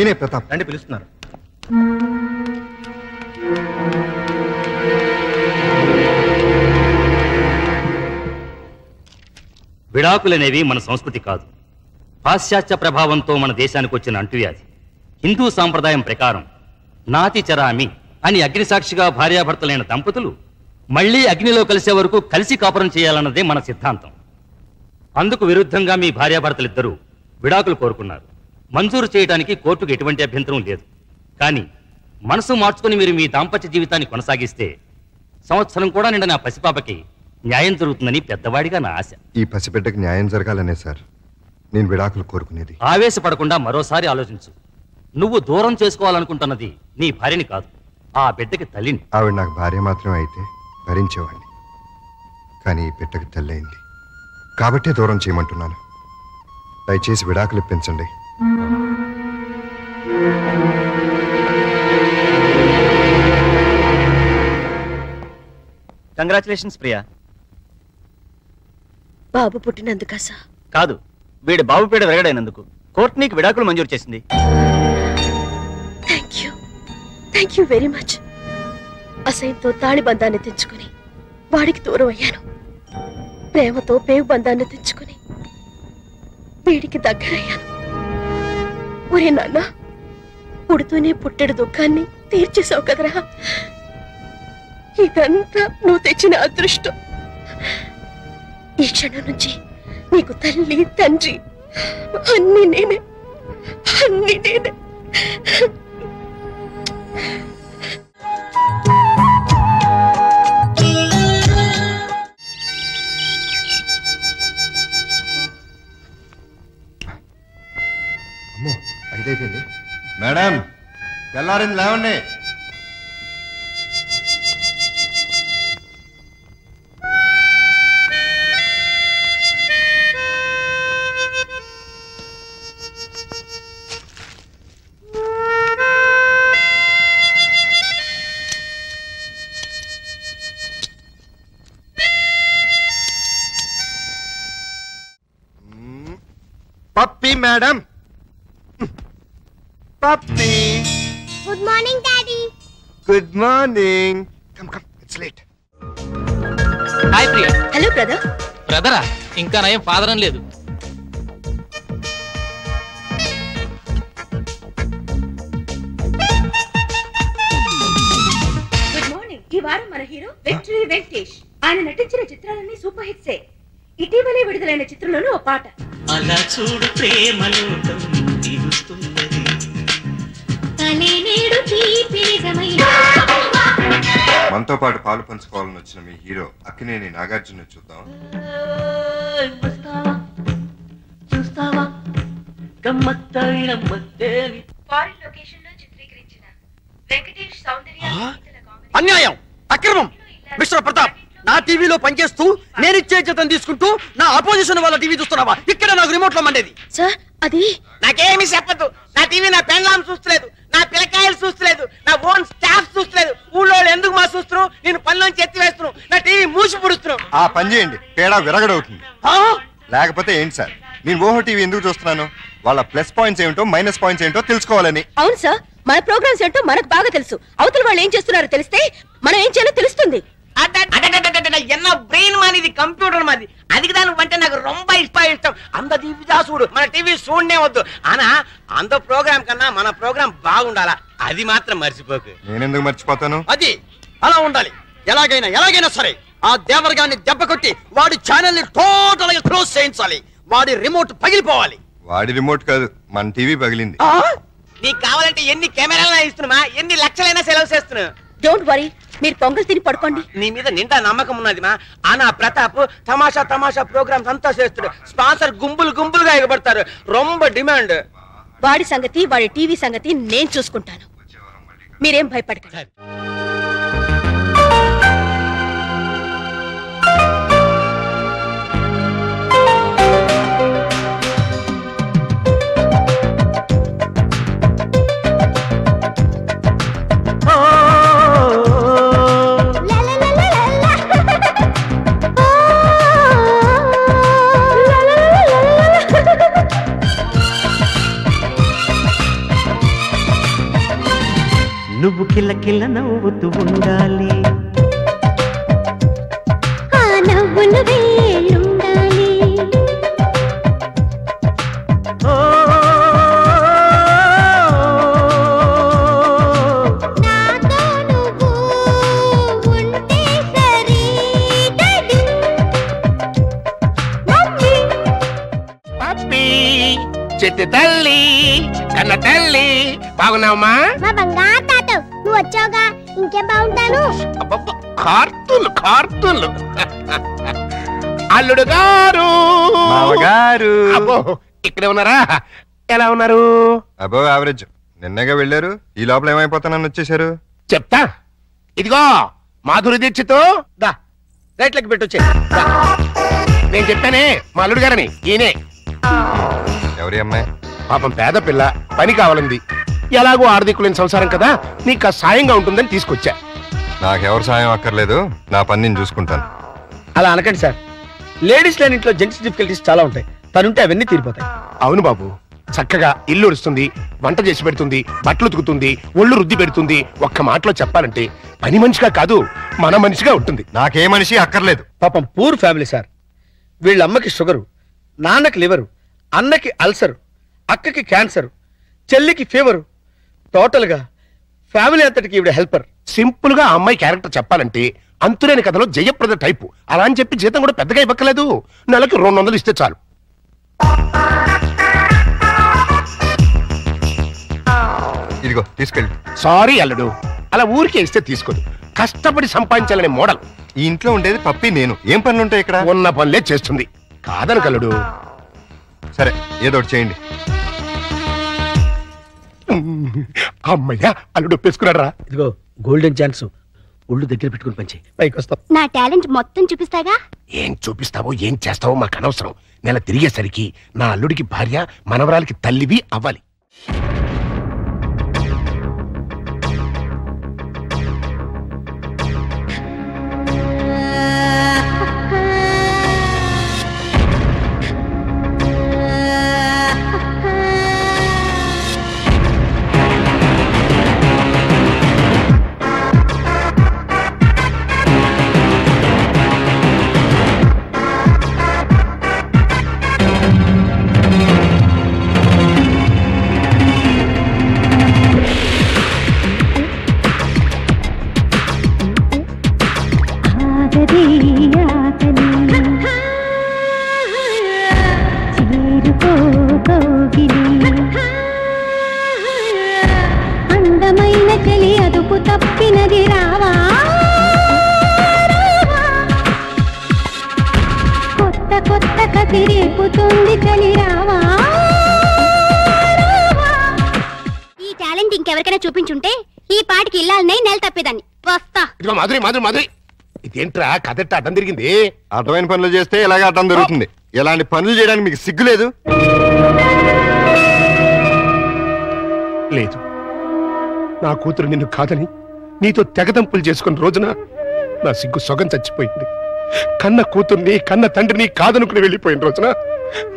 నేనే ప్రతాప్. రండి, పిలుస్తున్నారు. విడాకులనేవి మన సంస్కృతి కాదు, పాశ్చాత్య ప్రభావంతో మన దేశానికి వచ్చిన అంటువ్యాధి. హిందూ సాంప్రదాయం ప్రకారం నాతి చరామి అని అగ్నిసాక్షిగా భార్యాభర్తలైన దంపతులు మళ్లీ అగ్నిలో కలిసే వరకు కలిసి కాపురం చేయాలన్నదే మన సిద్ధాంతం. అందుకు విరుద్ధంగా మీ భార్యాభర్తలిద్దరూ విడాకులు కోరుకున్నారు. మంజూరు చేయడానికి కోర్టుకు ఎటువంటి అభ్యంతరం లేదు. కానీ మనసు మార్చుకుని మీరు మీ దాంపత్య జీవితాన్ని కొనసాగిస్తే సంవత్సరం కూడా నిండిన ఆ పసిపాపకి న్యాయం జరుగుతుందని పెద్దవాడిగా నా ఆశ. ఈ పసిబిడ్డకి న్యాయం జరగాలనే సార్ నేను విడాకులు కోరుకునేది. ఆవేశపడకుండా మరోసారి ఆలోచించు. నువ్వు దూరం చేసుకోవాలనుకుంటున్నది నీ భార్యని కాదు, ఆ బిడ్డకి తల్లిని. ఆవిడ నాకు భార్య మాత్రమే అయితే భరించేవాడిని. కానీ ఈ బిడ్డకి తల్లి అయింది కాబట్టే దూరం చేయమంటున్నాను. దయచేసి విడాకులు ఇప్పించండి. కంగ్రాచులేషన్స్ ప్రియా. బాబు పుట్టినందుకా సార్? కాదు, వీడి బాబు పీడ వెరగడైనందుకు కోర్టు నీకు విడాకులు మంజూరు చేసింది. Thank you very much. అసహ్యంతో తాళి బంధాన్ని తెచ్చుకుని వాడికి దూరం అయ్యాను. ప్రేమతో పేగు బంధాన్ని తెచ్చుకుని వీడికి దగ్గరయ్యాను. ఒరే నాన్న, పుడుతూనే పుట్టెడు దుఃఖాన్ని తీర్చేసావు కదరా. ఇదంతా నువ్వు తెచ్చిన అదృష్టం. ఈ క్షణం నుంచి నీకు తల్లి తండ్రి అన్ని నేనే. అమ్మో, అయిపోయింది. మేడం, తెల్లారింది, లేవండి. Pappi madam, Pappi. Good morning daddy. Good morning. Come come, it's late. Hi Priya. Hello brother. బ్రదరా? ఇంకా నయం ఫాదర్ అని లేదు. Good morning. ఈ వారం మన హీరో విక్టరీ వెంకటేష్. ఆయన నటించిన చిత్రాలన్నీ సూపర్ హిట్సే. ఇటీవలే విడుదలైన చిత్రంలోనూ ఓ పాట. అలా చూడు ప్రేమలోకం తీరుస్తున్నది. మనతో పాటు పాలు పంచుకోవాలని వచ్చిన మీ హీరో అక్కినేని నాగార్జున చూద్దాం. చూస్తావా గమ్మత్తైన మత్తేవి. ఫారిన్ లొకేషన్ లో చిత్రీకరించిన వెంకటేష్ సౌందర్య అన్యాయం, అక్రమం. మిస్టర్ ప్రతాప్, నా టీవీలో పనిచేస్తూ నేనిచ్చే జీతం తీసుకుంటూ నా అపోజిషన్ వాళ్ళ టీవీ చూస్తున్నావా? ఇక్కడ నాకు రిమోట్ లో మండేది. సార్, అది నాకేమీ చెప్పదు. నా టీవీ నా పెండ్లాం చూస్తలేదు, నా పిల్లకాయలు చూస్తలేదు, నా ఓన్ స్టాఫ్ చూస్తలేదు. ఊళ్ళో ఎందుకు మా చూస్తున్నావు? నేను పనిలోంచి ఎత్తి వేస్తున్నావు, నా టీవీ మూసి పుడుస్తున్నావు. ఆ పని చేయండి, పేడ విరగడవుతుంది. లేకపోతే ఏంటి సార్, నేను ఓహో టీవీ ఎందుకు చూస్తున్నాను? వాళ్ళ ప్లస్ పాయింట్స్ ఏమిటో మైనస్ పాయింట్స్ ఏంటో తెలుసుకోవాలని. అవును సార్, మన ప్రోగ్రామ్స్ ఏంటో మనకు బాగా తెలుసు. అవతల వాళ్ళు ఏం చేస్తున్నారో తెలిస్తే మనం ఏం చేయాలో తెలుస్తుంది. என்ன பிரெயின் மாதிரி இது கம்ப்யூட்டர் மாதிரி. அதுக்கு தான் வந்து నాకు ரொம்ப ఇష్టం. అంత టీవీ చూడు, మన టీవీ చూడనే వద్దు. ఆనా అంత ప్రోగ్రామ్ కన్నా మన ప్రోగ్రామ్ బాగుండాలా, అది మాత్రం మర్చిపోకు. నేనెందుకు మర్చిపోతాను? అది అలా ఉండాలి. ఎలాగైనా సరే ఆ దేవరగాన్ని దెబ్బ కొట్టి వాడి ఛానల్ ని టోటల్ గా క్లోజ్ చేయించాలి. వాడి రిమోట్ పగిలిపోవాలి. వాడి రిమోట్ కాదు, మన టీవీ పగిలింది. నీకు కావాలంటే ఎన్ని కెమెరాలైనా ఇస్తున్నా, ఎన్ని లక్షలైనా సెలవు చేస్తున్నా. డోంట్ వరీ, మీరు పొంగల్ తిని పడుకోండి. నీ మీద నిండా నమ్మకం ఉన్నది మా. ఆనా ప్రతాప్ తమాషా ప్రోగ్రామ్స్ అంతా చేస్తాడు. స్పాన్సర్ గుంపులుగా ఎగబడతారు. రొంబ డిమాండ్. వాడి సంగతి, వాడి టీవీ సంగతి నేను చూసుకుంటాను. మీరేం భయపడకండి. నువ్వు కిల్ల కిల్ల నవ్వుతూ ఉండాలి. ఆ నవ్వులు వేలుండాలి. నాతో నువ్వు ఉంటే సరి డాడీ. మమ్మీ పప్పి చెట్టు తల్లి కన్న తల్లి బాగున్నావమ్మా? మా బంగారు తాత నువ్వు వచ్చావుగా ఇంకేం బాగుంటాను. కార్తూలు కార్తూలు అల్లుడు గారు మామగారు. అబ్బో ఇక్కడే ఉన్నారా? ఎలా ఉన్నారు? అబో యావరేజ్. నిన్నగా వెళ్ళారు, ఈ లోపల ఏమైపోతానని వచ్చేసారు. చెప్తా. ఇదిగో మాధురి దీక్షితో దా రైట్లకి పెట్టొచ్చే. నేను చెప్పానే మా అల్లుడు గారని. ఈయనే. ఎవరి అమ్మాయి? పాపం పేద పిల్ల, పని కావాలంది. ఎలాగో ఆర్థికులేని సంసారం కదా, నీకు సాయంగా ఉంటుందని తీసుకొచ్చా. నాకెవరు సాయం అక్కర్లేదు, నా పని నేను చూసుకుంటాను. అలా అనకండి సార్. లేడీస్ లేని ఇంట్లో జెంట్స్ డిఫికల్టీస్ చాలా ఉంటాయి. తనుంటే అవన్నీ తీరిపోతాయి. అవును బాబు, చక్కగా ఇల్లు ఉడుస్తుంది, వంట చేసి పెడుతుంది, బట్టలు ఉతుకుతుంది, ఒళ్ళు రుద్ది పెడుతుంది. ఒక్క మాటలో చెప్పాలంటే పని మనిషిగా కాదు, మన మనిషిగా ఉంటుంది. నాకే మనిషి అక్కర్లేదు. పాపం పూర్ ఫ్యామిలీ సార్. వీళ్ళ అమ్మకి షుగరు, నాన్నకి లివరు, అన్నకి అల్సరు, అక్కకి క్యాన్సర్, చెల్లికి ఫీవరు. టోటల్ గా ఫ్యామిలీ అంతటికి ఈవిడ హెల్పర్. సింపుల్ గా ఆ అమ్మాయి క్యారెక్టర్ చెప్పాలంటే అంతులేని కథలో జయప్రద టైపు. అలా అని చెప్పి జీతం కూడా పెద్దగా ఇవ్వక్కలేదు. నెలకి 200 ఇస్తే చాలు. ఇదిగో తీసుకెళ్ళి. సారీ అల్లుడు, అలా ఊరికే ఇస్తే తీసుకోదు. కష్టపడి సంపాదించాలనే మోడల్. ఈ ఇంట్లో ఉండేది పప్పి నేను. ఏం పనులు ఉంటాయి ఇక్కడ? ఉన్న పనులే చేస్తుంది. కాదని కల్లుడు. సరే ఏదో ఒకటి చేయండి. అమ్మయ్యా, అల్లుడు ఒప్పేసుకున్నాడు రా. ఇదిగో గోల్డెన్ ఛాన్స్. ఒళ్ళు దగ్గర పెట్టుకుని పంచి పైకి వస్తాం. నా టాలెంట్ మొత్తం చూపిస్తాగా. ఏం చూపిస్తావో ఏం చేస్తావో మాకు అనవసరం. నెల తిరిగేసరికి నా అల్లుడికి భార్య, మనవరాలకి తల్లివి అవ్వాలి. అందమైన చలి అదుపు తప్పినది రావా. కొత్త కొత్త కథ రేపుతుంది చలి రావా. ఈ టాలెంట్ ఇంకెవరికైనా చూపించుంటే ఈ పాటికి ఇల్లాలనే నెల తప్పేదాన్ని. వస్తా. ఇదిగో మాధురి మాధురి మాధురి, ఇదేంట్రా కథెట్ట అడ్డం తిరిగింది? అడ్డమైన పనులు చేస్తే ఇలాగే అడ్డం దొరుకుతుంది. ఇలాంటి పనులు చేయడానికి మీకు సిగ్గు లేదు? లేదు, నా కూతురు నిన్ను కాదని నీతో తెగదంపులు చేసుకున్న రోజున నా సిగ్గు సొగం చచ్చిపోయింది. కన్న కూతుర్ని కన్న తండ్రిని కాదనుకుని వెళ్ళిపోయిన రోజున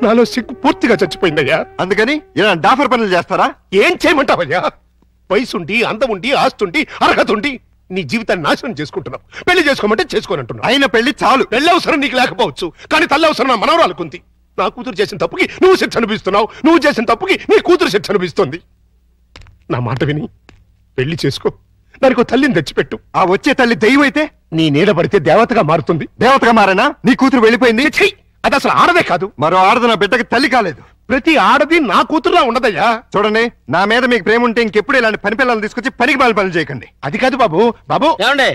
నాలో సిగ్గు పూర్తిగా చచ్చిపోయిందయ్యా. అందుకని ఇలా డాఫర్ పనులు చేస్తారా? ఏం చేయమంటావయ్యా? వయసుండి, అందముండి, ఆస్తుండి, అర్హత ఉండి నీ జీవితాన్ని నాశనం చేసుకుంటున్నావు. పెళ్లి చేసుకోమంటే చేసుకోనంటున్నావు. అయిన పెళ్లి చాలు. పెళ్లి అవసరం నీకు లేకపోవచ్చు, కానీ తల్లి అవసరం నా మనవరాలకుంది. నా కూతురు చేసిన తప్పుకి నువ్వు శిక్ష అనుభవిస్తున్నావు, నువ్వు చేసిన తప్పుకి నీ కూతురు శిక్ష అనుభవిస్తుంది. నా మాట విని పెళ్లి చేసుకో, దానికి తల్లిని తెచ్చిపెట్టు. ఆ వచ్చే తల్లి దెయ్యం అయితే నీ నీడ పడితే దేవతగా మారుతుంది. దేవతగా మారేనా? నీ కూతురు వెళ్ళిపోయింది. ఛీ! అది అసలు ఆడదే కాదు. మరో ఆడది నా బిడ్డకి తల్లి కాలేదు. ప్రతి ఆడది నా కూతురులా ఉండదయ్యా. చూడండి, నా మీద మీకు ప్రేమ ఉంటే ఇంకెప్పుడు ఇలాంటి పని పిల్లలు తీసుకొచ్చి పనికి బాలు పనులు చేయకండి. అది కాదు బాబు. బాబు ఏమండి,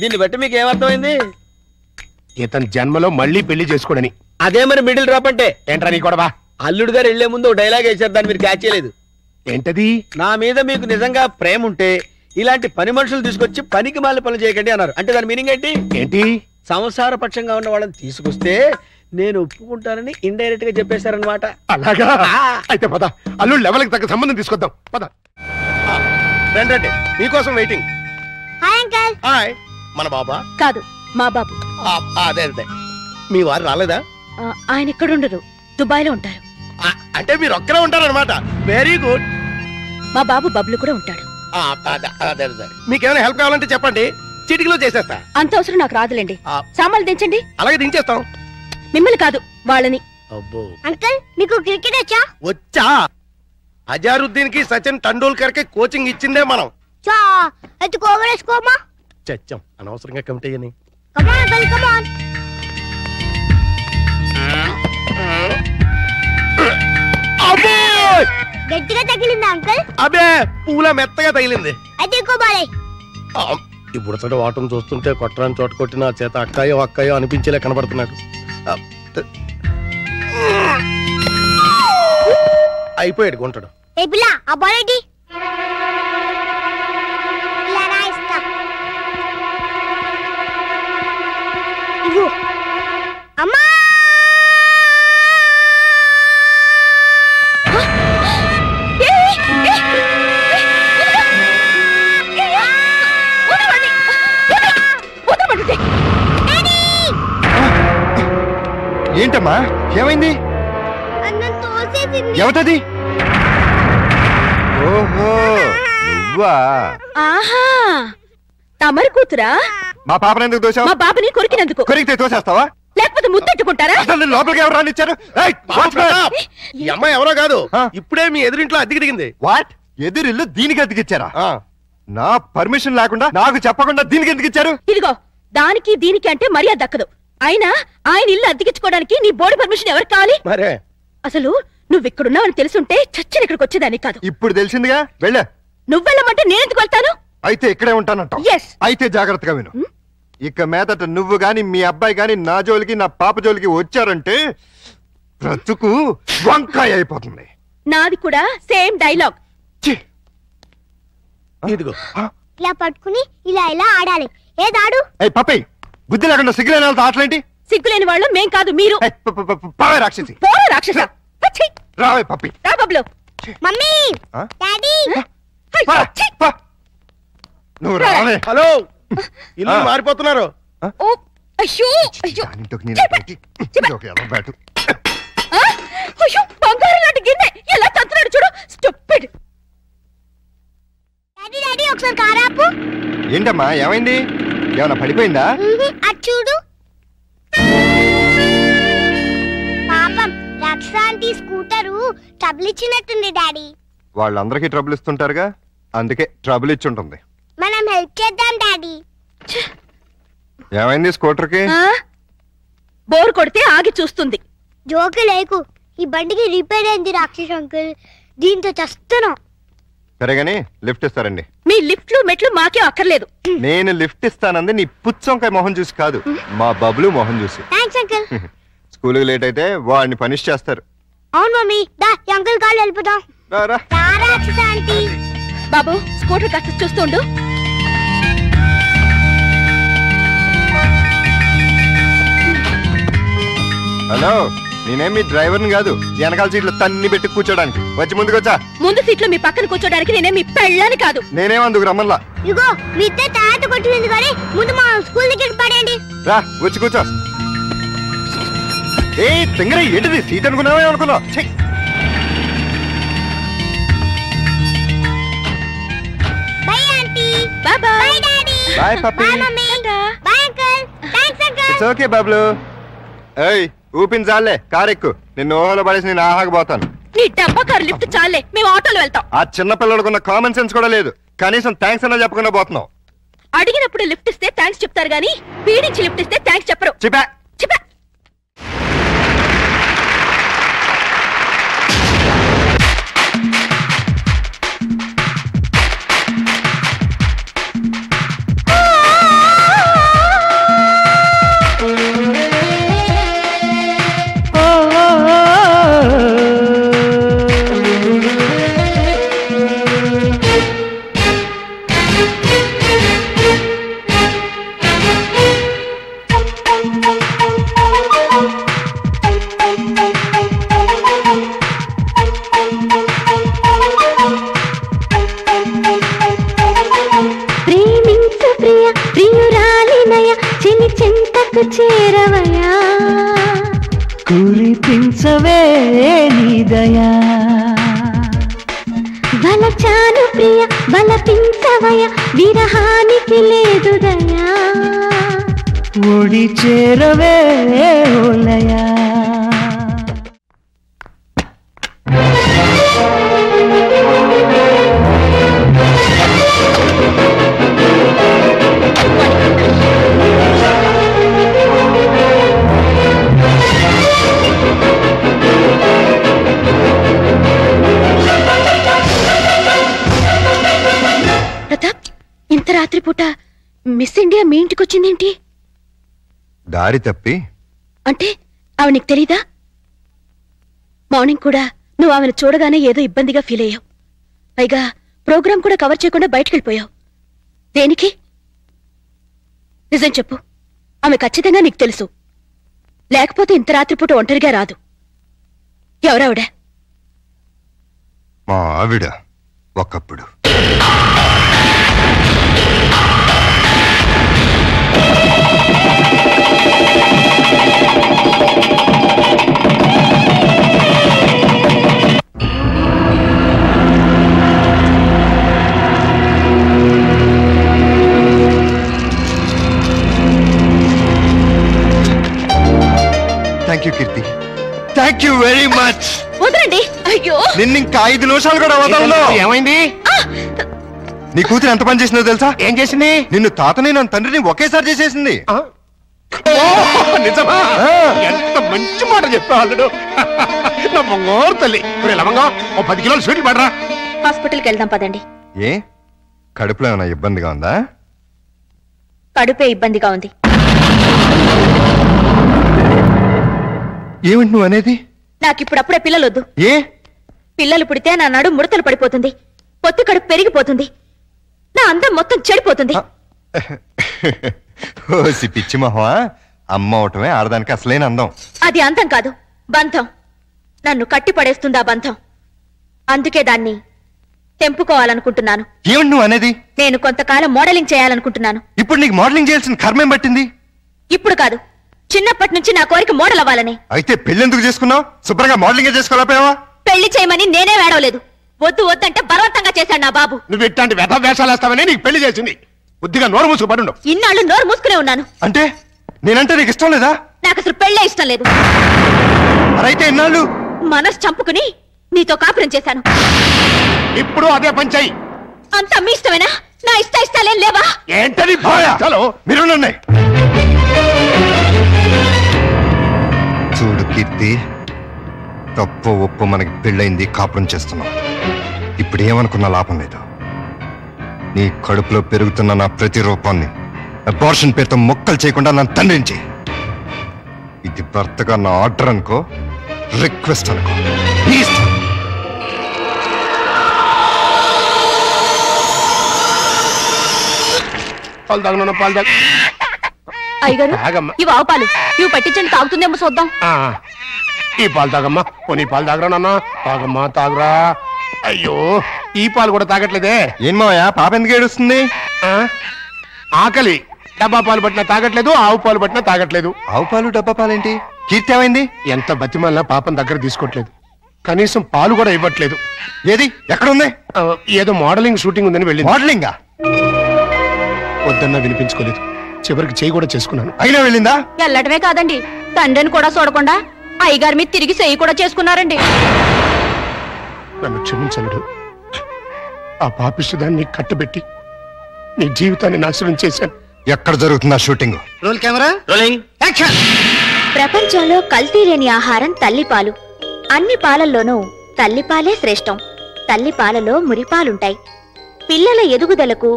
దీన్ని బట్టి మీకు ఏమర్థమైంది? ఇతని జన్మలో మళ్ళీ పెళ్లి చేసుకోడని. అదే మరి మిడిల్ డ్రాప్ అంటే. ఏంట్రా నీ గొడవ? అల్లుడు గారు వెళ్లే ముందు ఒక డైలాగ్ వేశారు, దాన్ని మీరు క్యాచ్ చేయలేదు. ఏంటది? నా మీద మీకు నిజంగా ప్రేమ ఉంటే ఇలాంటి పని మనుషులు తీసుకొచ్చి పనికి మాల పనులు చేయకండి అన్నారు. అంటే దాని మీనింగ్ ఏంటి? ఏంటి? సంసార పక్షంగా ఉన్న వాళ్ళని తీసుకొస్తే నేను ఒప్పుకుంటానని ఇండైరెక్ట్ గా చెప్పేశారనమాట. అలాగా? అయితే పద, అల్లుడు లెవెల్కి తగ్గ సంబంధం తీసుకొద్దాం. పద. రండి, మీకోసం వెయిటింగ్. Hi uncle. హాయ్. మన బాబా? కాదు, మా బాబు. అదే అదే. మీ వారు రాలేదా? ఆయన ఎక్కడుండరు, దుబాయ్లో ఉంటారు. అంటే మీరు ఒక్కరే ఉంటారనమాట. Very good. మా బాబు బబ్లు కూడా ఉంటాడు. మీకేమైనా హెల్ప్ కావాలంటే చెప్పండి, చిటికలో చేసేస్తా. అంత అవసరం నాకు రాదులేండి. సామాన్లు దించండి. అలాగే దించేస్తాం. మిమ్మల్ని కాదు, వాళ్ళని. అబ్బో, అంకుల్ మీకు క్రికెట్ వచ్చా? వచ్చా. అజారుద్దీన్ కి సచిన్ టెండూల్కర్ కి కోచింగ్ ఇచ్చిందే మనం. చా అది కోగరేసుకోమా. చచ్చాం అనవసరంగా కమిటీ అని. కమాన్ అంకుల్ కమాన్. అబ్బో, గట్టిగా తగిలిందా అంకుల్? అబే పూల మెత్తగా తగిలింది. అయితే కోబాలే. ఇప్పుడు సరే వాటం చూస్తుంటే కొట్టరాని చోట కొట్టిన చేత అక్కాయో అక్కాయో అనిపించేలా కనబడుతున్నాడు. అయిపోయాడు కొంటాడు. ఏ పిల్ల ఆ బాల్ ఏంటి? ఇలా రాయిస్తా. ఇగో అమ్మా. ఏంటమ్మా ఏమైంది? అన్నం తోసేసింది. ఎవతది? ఓహో నువ్వా? ఆహా, తమరి కూతురా? మా పాపను ఎందుకు దోశావు? మా బాబుని కొరికినందుకు. కొరికితే తోసేస్తావా? లేకపోతే ముద్దెట్టుకుంటారా? అసలు లోపలికి ఎవరు రానిచ్చారు? ఈ అమ్మాయి ఎవరో కాదు, ఇప్పుడే మీ ఎదురింట్లో అద్దెకి దిగింది. వాట్? ఎదురిల్లు దీనికి అద్దెకిచ్చారా? నా పర్మిషన్ లేకుండా నాకు చెప్పకుండా దీనికి ఎందుకు ఇచ్చారు? ఇదిగో దానికి దీనికి అంటే మర్యాద దక్కదు. అయినా ఆయన ఇల్లు అద్దెకించుకోవడానికి నీ బోర్డు పర్మిషన్ ఎవరికి కావాలి? మరే అసలు నువ్వు ఇక్కడున్నావని తెలుసుంటే చచ్చిన ఇక్కడికి వచ్చేదాన్ని కాదు. ఇప్పుడు తెలిసిందిగా, వెళ్ళా. నువ్వెళ్ళమంటే నేనెందుకు వెళ్తాను? అయితే ఇక్కడే ఉంటానంట. అయితే జాగ్రత్తగా విను. ఇక మీదట నువ్వు గాని మీ అబ్బాయి గాని నా జోలికి నా పాప జోలికి వచ్చారంటే బ్రతుకు వంకాయ అయిపోతుంది. నాది కూడా సేమ్ డైలాగ్. ఇదిగో ఇలా పట్టుకుని ఇలా ఇలా ఆడాలి. ఏదాడు? పప్పై బుద్ధి లేకుండా సిగ్గులేని వాళ్ళతో ఆటలేంటి? సిగ్గులేని వాళ్ళు మేం కాదు, మీరు. పావే రాక్షసి. పోరా రాక్షస. రావే పప్పి. రా బబ్లు. మమ్మీ డాడీ నువ్వు రావే. హలో, ఇల్లు మారిపోతున్నారు. ఓ అయ్యో అయ్యో అయ్యో, బంగారం లాంటి గిన్నె ఎలా తంతున్నాడు చూడు. స్టూపిడ్. డాడీ డాడీ ఒకసారి కారాపు. ఏంటమ్మా ఏమైంది? ఏమైనా పడిపోయిందా? అది చూడు. పాపం రక్షాంతి స్కూటరు ట్రబుల్ ఇచ్చినట్టుంది డాడీ. వాళ్ళందరికీ ట్రబుల్ ఇస్తుంటారుగా, అందుకే ట్రబుల్ ఇచ్చి ఉంటుంది. మనం హెల్ప్ చేద్దాం డాడీ. ఏమైంది స్కూటర్కి? బోర్ కొడితే ఆగి చూస్తుంది. జోకి లేకు, ఈ బండికి రిపేర్ అయింది రాక్షస్ అంకుల్. దీంతో చస్తున్నాం. సరేగాని లిఫ్ట్ ఇస్తారండి. మీ లిఫ్ట్లు మెట్లు మాకే అక్కర్లేదు. నేను లిఫ్ట్ ఇస్తానంది నీ పుచ్చంకాయ మొహం చూసి కాదు, మా బబ్లు మొహం చూసి. Thanks uncle. స్కూల్కి లేట్ అయితే వాడిని పనిష్ చేస్తారు. అవును మమ్మీ, దా అంకుల్ కాళ్ళు వెళ్ళిపోదాం. రాక్షస్ ఆంటీ. బాబు స్కూటర్ కాస్త చూస్తుండు. హలో, నేనేం మీ డ్రైవర్ని కాదు, వెనకాల సీట్లు తన్ని పెట్టి కూర్చోడానికి. వచ్చి ముందుకొచ్చా. ముందు సీట్లో మీ పక్కన కూర్చోడానికి నేనే మీ పెళ్ళాని కాదు. నేనేం అందుకు రమ్మల్లా. ఇగో మీ ఇద్దరు తాత కొట్టింది కానీ ముందు మా స్కూల్ దగ్గర పడండి. రా వచ్చి కూర్చో. ఏ తింగర ఏంటిది? సీట్ అనుకున్నావే అనుకున్నావు. Bye aunty. Bye bye. Bye daddy. Bye పప్పి. Bye mummy. Bye uncle. Thanks uncle. It's okay Bablu. ఏయ్ ఊపిన చాలే, కారు ఎక్కు. నిన్ను ఓహోలో పడేసి నేను ఆహాకపోతాను. నీ డబ్బా కారు లిఫ్ట్ చాలే, మేము ఆటోలో వెళ్తాం. ఆ చిన్న పిల్లలకున్న కామన్ సెన్స్ కూడా లేదు. కనీసం థ్యాంక్స్ అన్నా చెప్పకుండా పోతున్నావు. అడిగినప్పుడు లిఫ్ట్ ఇస్తే థ్యాంక్స్ చెప్తారు గానీ పీడించి లిఫ్ట్ ఇస్తే థ్యాంక్స్ చెప్పరు. చెప్పా చెప్పా. చేరవయా కురిపించవే నీ దయా వలచాను ప్రియ బలపించవయ విరహానికి లేదు దయా ఒడి చేరవే ఓలయా ప్రతాప్, ఇంత రాత్రిపూట మిస్ ఇండియా మీ ఇంటికి వచ్చిందేంటి? దారి తప్పి అంటే ఆమె నీకు తెలీదా? మార్నింగ్ కూడా నువ్వు ఆమెను చూడగానే ఏదో ఇబ్బందిగా ఫీల్ అయ్యావు. పైగా ప్రోగ్రాం కూడా కవర్ చేయకుండా బయటకెళ్ళిపోయావు. దేనికి? నిజం చెప్పు. ఆమె ఖచ్చితంగా నీకు తెలుసు, లేకపోతే ఇంత రాత్రిపూట ఒంటరిగా రాదు. ఎవరావిడ? మా ఆవిడ ఒకప్పుడు. Thank you Keerthi, thank you very much. వదలండి. అయ్యో, నిన్ను ఇంకా 5 నిమిషాలు కూడా వదలను. ఏమైంది? నీ కూతురు ఎంత పని చేసిందో తెలుసా? ఏం చేసింది? నిన్ను తాతని నన్ను తండ్రిని ఒకేసారి చేసేసింది. నిజమా? ఎంత మంచి మాట చెప్పావు అల్లుడు. నా బంగారు తల్లి. లవంగా 10 కిలోలు స్వీట్లు పడరా. హాస్పిటల్కి వెళ్దాం పదండి. ఏ కడుపులో ఏమైనా ఇబ్బందిగా ఉందా? కడుపే ఇబ్బందిగా ఉంది. ఏమిటి నువ్వు అనేది? నాకిప్పుడప్పుడే పిల్లలొద్దు. ఏ? పిల్లలు పుడితే నా నడు ముడతలు పడిపోతుంది, పొత్తి కడుపు పెరిగిపోతుంది, నా అందం మొత్తం చెడిపోతుంది. ఓసి పిచ్చి మొహమా, అమ్మ అవటమే ఆడదానికి అసలైన అందం. అది అందం కాదు, బంధం. నన్ను కట్టి పడేస్తుంది ఆ బంధం. అందుకే దాన్ని తెంపుకోవాలనుకుంటున్నాను. ఏమిటి నువ్వు అనేది? నేను కొంతకాలం మోడలింగ్ చేయాలనుకుంటున్నాను. ఇప్పుడు నీకు మోడలింగ్ చేయాల్సిన కర్మేం పట్టింది? ఇప్పుడు కాదు, చిన్నప్పటి నుంచి నా కోరిక మోడల్ అవ్వాలని. అయితే పెళ్ళెందుకు చేసుకున్నావు? శుభ్రంగా మోడలింగ్ చేసుకోలేకపోయావా? పెళ్లి చేయమని నేనే వేడవలేదు, వద్దు వద్దంటే బలవంతంగా చేశాడు నా బాబు. నువ్వు ఇట్లాంటి వ్యధ వేషాలు వేస్తావని నీకు పెళ్లి చేసింది. బుద్ధిగా నోరు మూసుకు పడుండు. ఇన్నాళ్ళు నోరు మూసుకునే ఉన్నాను. అంటే నేనంటే నీకు ఇష్టం లేదా? నాకు అసలు పెళ్ళే ఇష్టం లేదు. మరైతే ఇన్నాళ్ళు మనసు చంపుకుని నీతో కాపురం చేశాను. ఇప్పుడు అదే పంచాయి. అంతా మీ ఇష్టమేనా? నా ఇష్టాలేం లేవా? ఏంటది? మీరు చూడు కీర్తి, తప్పు ఒప్పు మనకి పెళ్ళైంది, కాపురం చేస్తున్నాం. ఇప్పుడు ఏమనుకున్నా లాభం లేదు. నీ కడుపులో పెరుగుతున్న నా ప్రతి రూపాన్ని అబార్షన్ పేరుతో మొక్కలు చేయకుండా నన్ను తండ్రిని చేయి. ఇది భర్తగా నా ఆర్డర్ అనుకో, రిక్వెస్ట్ అనుకో, ప్లీజ్. పాలు తాగను, పాలు తాగ. అయ్యగారు, ఇవి ఆవు పాలు, ఇవి పట్టించండి, తాగుతుందేమో చూద్దాం. ఈ పాలు తాగమ్మా. పోనీ పాలు తాగరా నాన్న. తాగమ్మా, తాగరా. అయ్యో, ఈ పాలు కూడా తాగట్లేదే. ఏం మావయ్యా, పాప ఎందుకు ఏడుస్తుంది? ఆకలి. డబ్బా పాలు పట్టినా తాగట్లేదు, ఆవు పాలు పట్టినా తాగట్లేదు. ఆవు పాలు డబ్బా పాలేంటి? కీర్తి ఏమైంది? ఎంత బతిమాలినా పాపం దగ్గర తీసుకోవట్లేదు. కనీసం పాలు కూడా ఇవ్వట్లేదు. ఏది ఎక్కడుంది? ఏదో మోడలింగ్ షూటింగ్ ఉందని వెళ్ళింది. మోడలింగా? వద్దన్నా వినిపించుకోలేదు. చివరికి చేయి కూడా చేసుకున్నాను. అయినా వెళ్ళిందా? వెళ్ళటమే కాదండి, తండ్రిని కూడా చూడకుండా అయ్యగారి మీద తిరిగి చేయి కూడా చేసుకున్నారండి. నన్ను క్షమించలుడు. ఆ పాపిష్టిదాన్ని కట్టబెట్టి నీ జీవితాన్ని నాశనం చేశాను. ఎక్కడ జరుగుతుందా shooting? Roll camera, rolling, action. ప్రపంచంలో కల్తీ లేని ఆహారం తల్లిపాలు. అన్ని పాలల్లోనూ తల్లిపాలే శ్రేష్టం. తల్లిపాలలో మురిపాలుంటాయి. పిల్లల ఎదుగుదలకు,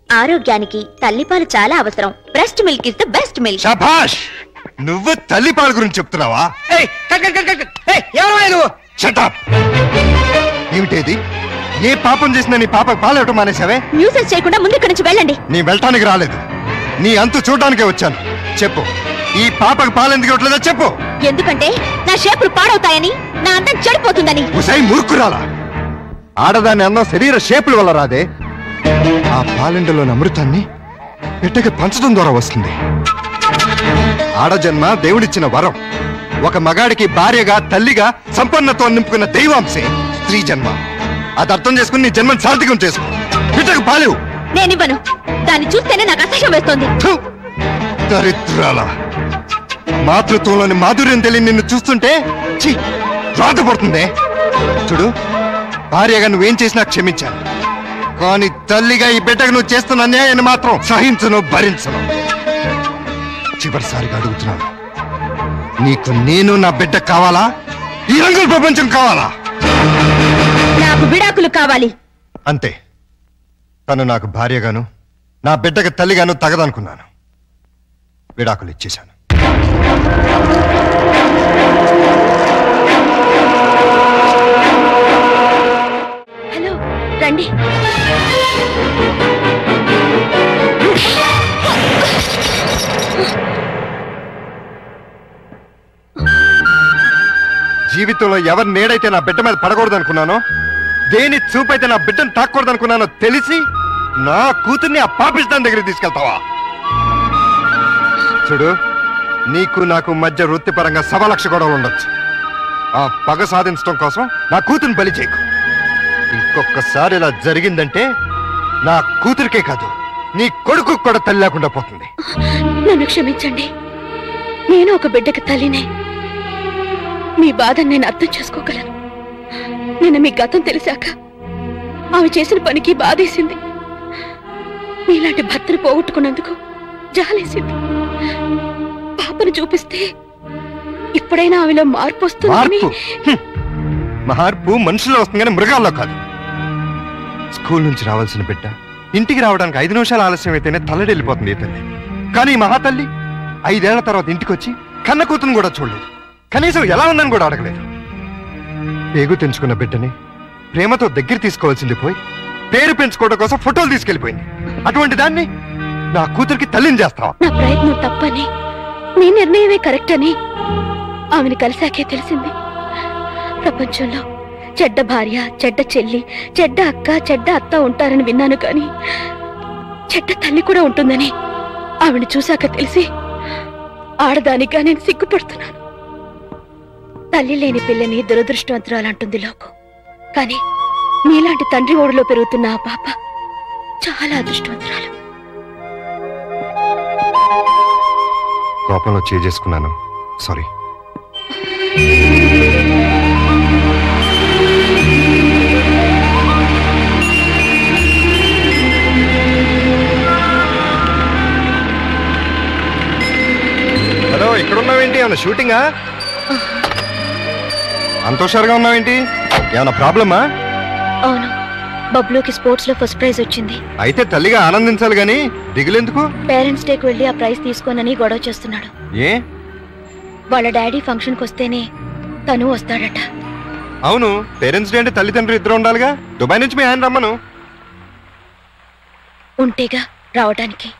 ఆరోగ్యానికి తల్లిపాలు చాలా అవసరం. Breast milk is the best milk. శభాష్! నువ్వు తల్లిపాల గురించి చెప్తున్నావా? ఏమిటేది? ఏ పాపం చేసినా నీ పాప పాలు ఇవ్వటం మానేసావే? న్యూసెన్స్ చేయకుండా ముందు ఇక్కడి నుంచి వెళ్ళండి. నీ వెళ్ళటానికి రాలేదు, నీ అంతు చూడడానికే వచ్చాను. చెప్పు, ఈ పాపకు పాలు ఎందుకు ఇవ్వట్లేదో చెప్పు. ఎందుకంటే నా షేపులు పాడవుతాయని, నా అందం చెడిపోతుందని. ఉసై మూర్ఖురాలా! ఆడదాని అందం శరీర షేపుల వల్ల రాదే. ఆ పాలెండలోని అమృతాన్ని బిడ్డకి పంచడం ద్వారా వస్తుంది. ఆడజన్మ దేవుడిచ్చిన వరం. ఒక మగాడికి భార్యగా, తల్లిగా సంపన్నతో నింపుకున్న దైవాంశే స్త్రీ జన్మ. అది అర్థం చేసుకుని నీ జన్మని సార్థకం చేసుకో. బిడ్డకు పాలేవు. నేనివ్వను. దాన్ని చూస్తేనే నాకు అసహ్యం వేస్తోంది. దరిద్రాల మాతృత్వంలోని మాధుర్యం తెలియని నిన్ను చూస్తుంటే రాతపడుతుంది. చూడు, భార్యగా నువ్వేం చేసినా క్షమించాను, కానీ తల్లిగా ఈ బిడ్డకు నువ్వు చేస్తున్న అన్యాయాన్ని మాత్రం సహించను, భరించను. చివరిసారిగా అడుగుతున్నాను, నీకు నేను నా బిడ్డ కావాలా, ఈ రంగుల ప్రపంచం కావాలా? నాకు విడాకులు కావాలి. అంతే. తను నాకు భార్యగాను నా బిడ్డకు తల్లిగాను తగదనుకున్నాను. విడాకులు ఇచ్చేశాను. హలో, రండి. జీవితంలో ఎవరి నేడైతే నా బిడ్డ మీద పడకూడదు అనుకున్నానో, దేని చూపైతే నా బిడ్డను తాకూడదు అనుకున్నానో తెలిసి నా కూతుర్ని ఆ పాపిస్తాన్ దగ్గరికి తీసుకెళ్తావా? చూడు, నీకు నాకు మధ్య వృత్తిపరంగా 1,00,000 గొడవలు ఉండొచ్చు. ఆ పగ సాధించడం కోసం నా కూతుర్ని బలి చేయకు. ఇంకొకసారి ఇలా జరిగిందంటే నా కూతురికే కాదు, నీ కొడుకు కూడా తల్లి లేకుండా పోతుంది. నన్ను క్షమించండి. నేను ఒక బిడ్డకి తల్లినే. మీ బాధను నేను అర్థం చేసుకోగలను. నిన్న మీ గతం తెలిసాక ఆమె చేసిన పనికి బాధేసింది. మీలాంటి భర్తను పోగొట్టుకున్నందుకు జాలేసింది. పాపను చూపిస్తే ఇప్పుడైనా ఆమెలో మార్పు వస్తుంది. మార్పు మనుషుల్లో వస్తుంది కానీ మృగాల్లో కాదు. స్కూల్ నుంచి రావాల్సిన బిడ్డ ఇంటికి రావడానికి 5 నిమిషాలు ఆలస్యం అయితేనే తల్లడిల్లిపోతుంది ఈ తల్లి. కానీ ఈ మహాతల్లి 5 ఏళ్ల తర్వాత ఇంటికి వచ్చి కన్న కూతురుని కూడా చూడలేదు. కనీసం ఎలా ఉందని కూడా అడగలేదు. పేగు తెంచుకున్న బిడ్డని ప్రేమతో దగ్గర తీసుకోవాల్సింది పోయి పేరు పెంచుకోవడం కోసం ఫోటోలు తీసుకెళ్లిపోయింది. అటువంటి దాన్ని నా కూతురికి తల్లిని చేస్తావా? నా ప్రయత్నం తప్పని, మీ నిర్ణయమే కరెక్ట్ అని ఆమెను కలిసాకే తెలిసింది. ప్రపంచంలో చెడ్డ భార్య, చెడ్డ చెల్లి, చెడ్డ అక్క, చెడ్డ అత్త ఉంటారని విన్నాను, కానీ చెడ్డ తల్లి కూడా ఉంటుందని ఆమెను చూశాక తెలిసి ఆడదానిగా నేను సిగ్గుపడుతున్నాను. తల్లి లేని పిల్లని దురదృష్టవంతురాలంటుంది లోకం. కానీ మీలాంటి తండ్రి ఓడిలో పెరుగుతున్న ఆ పాప చాలా అదృష్టవంతురాలు. కోపంలో చేసుకున్నాను, సారీ. హలో, ఇక్కడ ఉన్నావేంటి? ఏమన్నా షూటింగా? అంత హుషారుగా ఉన్నావేంటి? ఏమన్నా ప్రాబ్లమా? అవును, బబ్లూకి స్పోర్ట్స్ లో ఫస్ట్ ప్రైజ్ వచ్చింది. అయితే తల్లిగా ఆనందించాలి గాని దిగులెందుకు? పేరెంట్స్ డేకి వెళ్ళి ఆ ప్రైజ్ తీసుకోనని గొడవ చేస్తున్నాడు. ఏ? వాళ్ళ డాడీ ఫంక్షన్ కి వస్తేనే తను వస్తాడట. అవును, పేరెంట్స్ డే అంటే తల్లిదండ్రులు ఇద్దరు ఉండాలిగా. దుబాయ్ నుంచి మీ ఆయన రమ్మను. ఉంటేగా రావడానికి.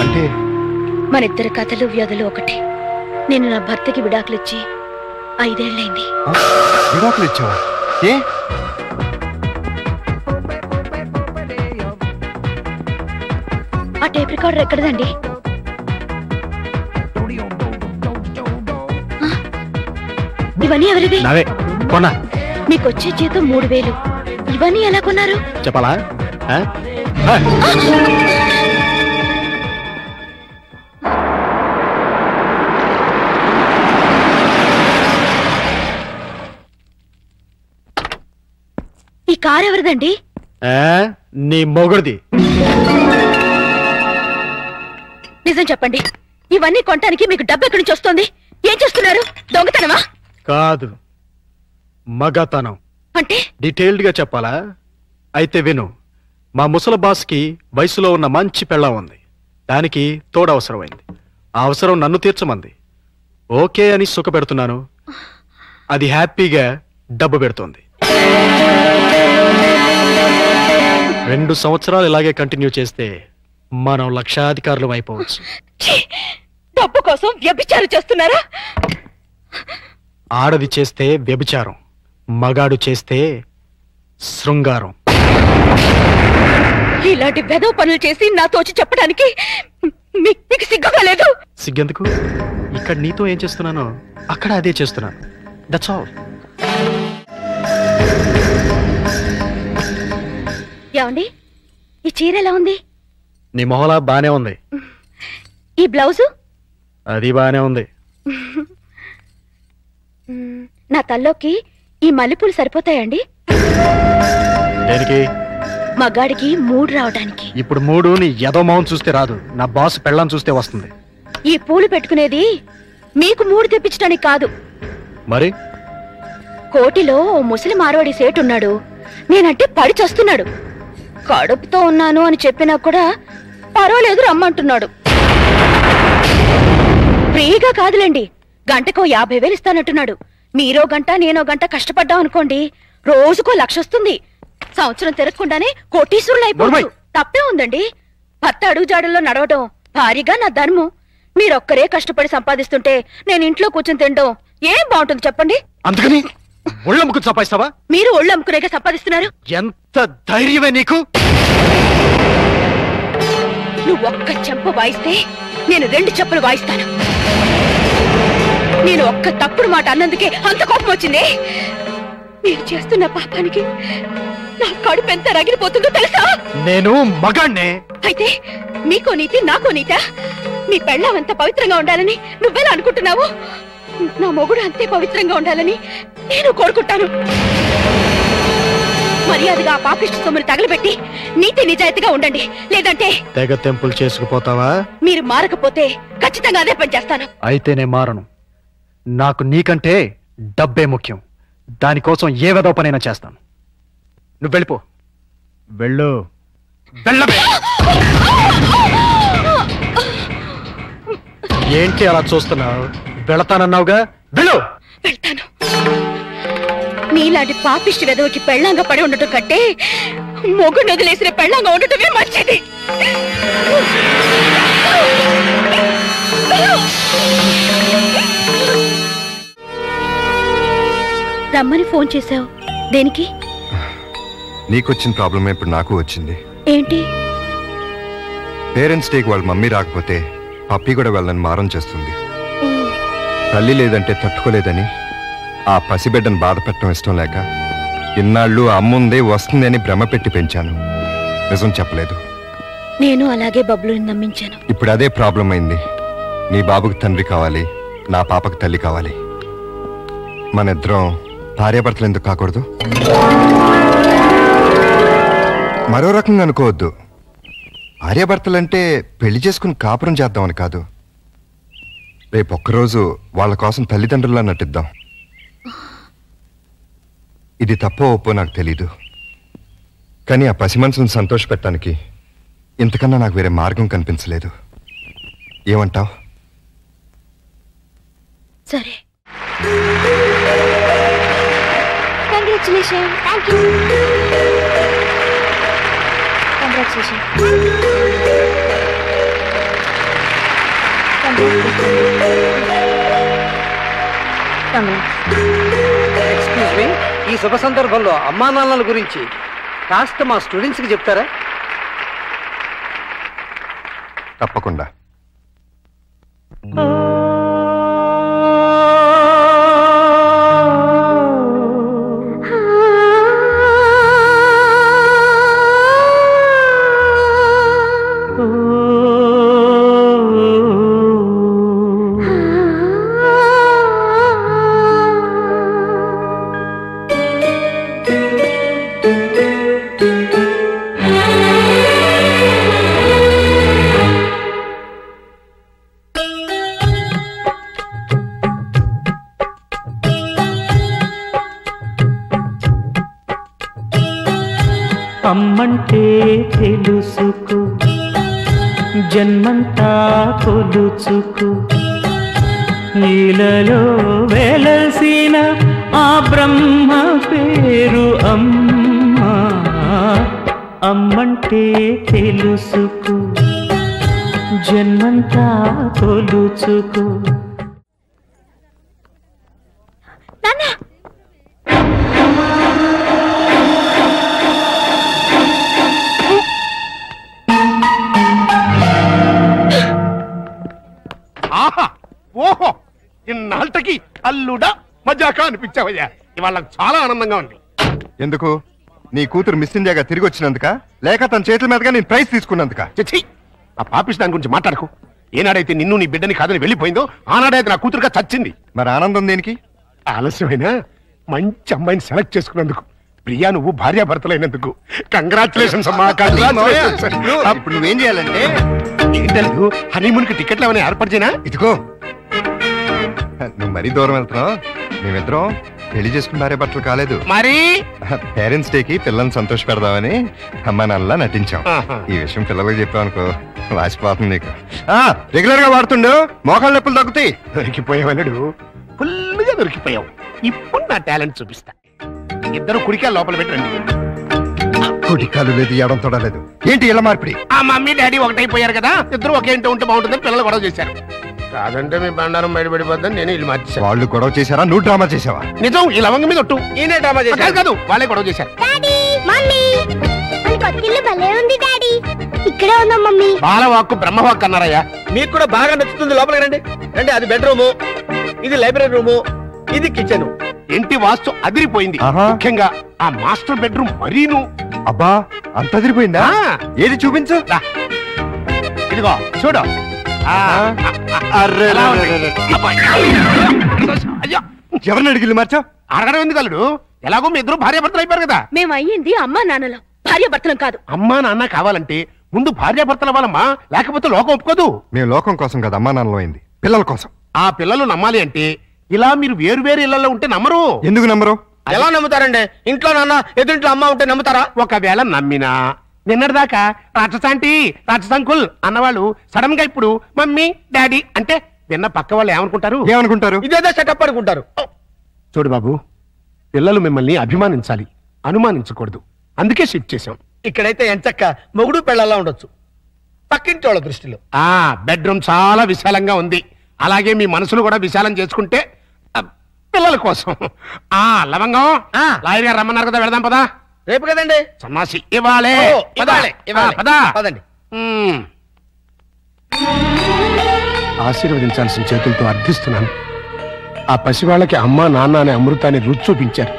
అంటే మన ఇద్దరి కథలు వ్యాధులు ఒకటే. నేను నా భర్తకి విడాకులిచ్చి 5 ఏళ్ళైంది. విడాకులు ఇచ్చావా? ఏ? ఆ టేప్ రికార్డర్ ఎక్కడదండి? ఇవన్నీ ఎవరిది? మీకు వచ్చే జీతం 3000. ఇవన్నీ ఎలా కొన్నారు? చెప్పాలా? ఈ కార్ ఎవరిదండి? నీ మొగుడిది. నిజం చెప్పండి, ఇవన్నీ కొనడానికి మీకు డబ్బు ఎక్కడి నుంచి వస్తుంది? ఏం చేస్తున్నారు? దొంగతనమా? కాదు, మగతనం. అంటే డీటెయిల్డ్ గా చెప్పాలా? అయితే విను. మా ముసలి బాస్కి వయసులో ఉన్న మంచి పెళ్ళం ఉంది. దానికి తోడు అవసరమైంది. ఆ అవసరం నన్ను తీర్చమంది. ఓకే అని సుఖ పెడుతున్నాను. అది హ్యాపీగా డబ్బు పెడుతోంది. 2 సంవత్సరాలు ఇలాగే కంటిన్యూ చేస్తే మనం లక్షాధికారులు అయిపోవచ్చు. డబ్బు కోసం వ్యభిచారం చేస్తున్నారా? ఆడది చేస్తే వ్యభిచారం, మగాడు చేస్తే శృంగారం. ఇలాంటి వెధవ పనులు చేసి నాతో వచ్చి చెప్పడానికి మీకు సిగ్గుగా లేదు? సిగ్గెందుకు? ఇక్కడ నీతో ఏం చేస్తున్నానో అక్కడ అదే చేస్తున్నాను. That's all. ఏమండి ఈ చీర ఎలా ఉంది? నీ మొహలా బానే ఉంది. ఈ బ్లౌజు? అది బానే ఉంది. నా తల్లోకి ఈ మల్లెపూలు సరిపోతాయండి? దేనికి? మగాడికి మూడు రావడానికి. ఇప్పుడు మూడు నీ ఎదో మొహం చూస్తే రాదు, నా బాస్ పెళ్ళాం చూస్తే వస్తుంది. ఈ పూలు పెట్టుకునేది మీకు మూడు తెప్పించడానికి కాదు. మరి కోటిలో ఓ ముసలి మార్వాడి సేటు ఉన్నాడు. నేనంటే పడి చస్తున్నాడు. కడుపుతో ఉన్నాను అని చెప్పినా కూడా పర్వాలేదు రమ్మంటున్నాడు. ఫ్రీగా కాదులేండి, గంటకో 50,000 ఇస్తానంటున్నాడు. మీరో గంట నేనో గంట కష్టపడ్డాం అనుకోండి, రోజుకో 1,00,000 వస్తుంది. సంవత్సరం తిరగకుండానే కోటీశ్వరులు అయిపోవచ్చు. తప్పే ఉందండి. భర్త అడుగుజాడల్లో నడవడం భారీగా నా ధర్మం. మీరొక్కరే కష్టపడి సంపాదిస్తుంటే నేను ఇంట్లో కూర్చొని తినడం ఏం బాగుంటుంది చెప్పండి? అందుకని ఒళ్ళమ్ముకు సంపాదిస్తావా? మీరు ఒళ్ళు అమ్ముకునేగా సంపాదిస్తున్నారు. ఎంత ధైర్యమే నీకు? నువ్వు ఒక్క చెంప వాయిస్తే నేను 2 చెప్పులు వాయిస్తాను. నేను ఒక్క తప్పుడు మాట అన్నందుకే అంత కోపం వచ్చింది. నేను చేస్తున్న పాపానికి నా కడుపు ఎంత రగిలిపోతుందో తెలుసా? నేను మగాణ్ణే. అయితే మీకో నీతి నాకో నీత? మీ పెళ్ళాం ఎంత పవిత్రంగా ఉండాలని నువ్వెలా అనుకుంటున్నావు? నా మొగుడు అంతే పవిత్రంగా ఉండాలని నేను కోరుకుంటాను. మర్యాదగా ఆ పాపిష్టి సొమ్మును తగలబెట్టి నీతి నిజాయితీగా ఉండండి. లేదంటే తెగ తెంపులు చేసుకుపోతావా? మీరు మారకపోతే ఖచ్చితంగా అదే పని చేస్తాను. అయితే నేను మారను. నాకు నీకంటే డబ్బే ముఖ్యం. దానికోసం ఏ వెధవ పనైనా చేస్తాను. నువ్వు వెళ్ళిపో. వెళ్ళు. వెళ్ళవే. ఏంటి అలా చూస్తున్నావు? వెళతానన్నావుగా, వెళ్ళు. వెళ్తాను. నీలాంటి పాపిష్టి వెధవకి పెళ్ళంగా పడి ఉండటం కంటే మొగుడు వదిలేసిన పెళ్ళంగా ఉండటమే మంచిది. రమ్మని ఫోన్ చేశావు దేనికి? నీకొచ్చిన ప్రాబ్లమే ఇప్పుడు నాకు వచ్చింది. ఏంటి? పేరెంట్స్ డేకి వాళ్ళ మమ్మీ రాకపోతే పప్పి కూడా వెళ్ళని మారం చేస్తుంది. తల్లి లేదంటే తట్టుకోలేదని ఆ పసిబిడ్డను బాధ పెట్టడం ఇష్టం లేక ఇన్నాళ్ళు అమ్ముందే వస్తుంది అని భ్రమ పెట్టి పెంచాను. నిజం చెప్పలేదు. నేను అలాగే బబ్లుని నమ్మించాను. ఇప్పుడు అదే ప్రాబ్లం అయింది. నీ బాబుకి తండ్రి కావాలి, నా పాపకి తల్లి కావాలి. మన ఇద్దరం భార్యాభర్తలు ఎందుకు కాకూడదు? మరో రకంగా అనుకోవద్దు. భార్యాభర్తలంటే పెళ్లి చేసుకుని కాపురం చేద్దామని కాదు. రేపొక్కరోజు వాళ్ళ కోసం తల్లిదండ్రులా నటిద్దాం. ఇది తప్పో ఒప్పో నాకు తెలీదు, కానీ ఆ పసి మనసును సంతోషపెట్టడానికి ఇంతకన్నా నాకు వేరే మార్గం కనిపించలేదు. ఏమంటావ్? సరే. Congratulation. Thank you. Congratulation. Excuse me, ఈ శుభ సందర్భంలో అమ్మా నాన్నల గురించి కాస్త మా స్టూడెంట్స్ కి చెప్తారా? తప్పకుండా. అమ్మంటే తెలుసుకో, జన్మంతా కొలుచుకో, నీలలో వెలసిన ఆ బ్రహ్మ పేరు అమ్మా. అమ్మంటే తెలుసుకో, జన్మంతా కొలుచుకో. ఓహో, ఇన్నాళ్ళకి అల్లుడా మజాకా అనిపించావయ్యా. ఇవాళ చాలా ఆనందంగా ఉంది. ఎందుకు? నీ కూతురు మిస్ ఇండియాగా తిరిగి వచ్చినందుక లేక తన చేతుల మీదుగా నేను ప్రైజ్ తీసుకున్నందుక? చచ్చి ఆ పాపిస్ దాని గురించి మాట్లాడకు. ఏనాడైతే నిన్ను నీ బిడ్డని కాదని వెళ్ళిపోయిందో ఆనాడైతే నా కూతురుగా చచ్చింది. మరి ఆనందం దేనికి? ఆలస్యమైనా మంచి అమ్మాయిని సెలెక్ట్ చేసుకున్నందుకు. ప్రియా నువ్వు భార్యాభర్తలైనందుకు కంగ్రాచులేషన్స్ అమ్మా. ఇప్పుడు నువ్వేం చేయాలంటే ఏంటలేదు హనీమూన్ కి టికెట్లు ఏమైనా ఏర్పాటు చేయనా? ఇదిగో నువ్వు మరీ దూరం వెళ్తున్నావు. మేమిద్దరం పెళ్లి చేసుకున్న భార్యాభర్తలు కాలేదు. మరి పేరెంట్స్ డేకి పిల్లల్ని సంతోష పెడదామని అమ్మా నాన్నలా నటించాం. ఈ విషయం పిల్లలకు చెప్పామనుకో వాసిపోతుంది నీకు. రెగ్యులర్ గా వాడుతుండు, మోకాళ్ళ నొప్పులు తగ్గుతాయి. దొరికిపోయావన్నాడు, ఫుల్గా దొరికిపోయావు. ఇప్పుడు నా టాలెంట్ చూపిస్తా. ఇద్దరు కుడికాయలు లోపల పెట్టండి. కుడికాలు లేదు, ఎడం తొడలేదు. ఏంటి ఇలా మార్పిడి? ఆ మమ్మీ డాడీ ఒకటైపోయారు కదా, ఇద్దరు ఒకే ఇంటి ఉంటే బాగుంటుందని పిల్లలు గొడవ చేశారు. కాదంటే మీ బండారం బయటపడిపోద్దని నేను ఇల్లు మార్చేశాను. వాళ్ళు గొడవ చేశారా, నువ్వు డ్రామా చేసావా? నిజం, ఈ లవంగ మీద ఒట్టు. ఈయనే డ్రామా చేశారు. కాదు వాళ్ళే గొడవ చేశారు. ఇక్కడే ఉందాం మమ్మీ. బాలవాక్కు బ్రహ్మవాక్కు అన్నారయ్యా. మీకు కూడా బాగా నచ్చుతుంది, లోపలికి రండి. రండి, అది బెడ్రూము, ఇది లైబ్రరీ రూము, ఇది కిచెన్. ఇంటి వాస్తు అదిరిపోయింది. ముఖ్యంగా ఆ మాస్టర్ బెడ్రూమ్ మరీను. అబ్బా అంత అదిరిపోయిందా? ఏది చూపించు. ఇదిగో చూడు. ఎవరిని అడిగిల్లు మార్చా? అడగడం ఎందుకు అల్లుడు? ఎలాగో మీ ఇద్దరు భార్యాభర్తలు అయిపోయారు కదా. మేము అయ్యింది అమ్మా నాన్నలో, భార్యాభర్తలం కాదు. అమ్మా నాన్న కావాలంటే ముందు భార్యాభర్తలు అవ్వాలమ్మా, లేకపోతే లోకం ఒప్పుకోదు. మేము లోకం కోసం కదా అమ్మా నాన్నలో అయింది, పిల్లల కోసం. ఆ పిల్లలు నమ్మాలి అంటే ఇలా మీరు వేరు వేరు ఇళ్లలో ఉంటే నమ్మరు. ఎందుకు నమ్మరు? ఎలా నమ్ముతారండి? ఇంట్లో నాన్న ఎదురింట్లో అమ్మ ఉంటే నమ్ముతారా? ఒకవేళ నమ్మినా నిన్నటిదాకా రాక్షసాంటి రాక్షసంకుల్ అన్నవాళ్ళు సడన్ గా ఇప్పుడు మమ్మీ డాడీ అంటే విన్న పక్క వాళ్ళు ఏమనుకుంటారు? ఇదేదో సెటప్ అనుకుంటారు. చూడు బాబు, పిల్లలు మిమ్మల్ని అభిమానించాలి, అనుమానించకూడదు. అందుకే షిఫ్ట్ చేశాం. ఇక్కడైతే ఎంచక్క మొగుడు పెళ్ళలా ఉండొచ్చు, పక్కింటి వాళ్ళ దృష్టిలో. బెడ్రూమ్ చాలా విశాలంగా ఉంది. అలాగే మీ మనసులు కూడా విశాలం చేసుకుంటే పిల్లల కోసం. లవంగం లాయర్ గారు రమ్మన్నారు కదా, వెళదాం పదా. రేపు కదండి సన్నాసి. ఇవ్వాలే పదండి. ఆశీర్వదించాల్సిన చేతులతో అర్థిస్తున్నాను. ఆ పసివాళ్ళకి అమ్మా నాన్న అనే అమృతాన్ని రుచి చూపించారు.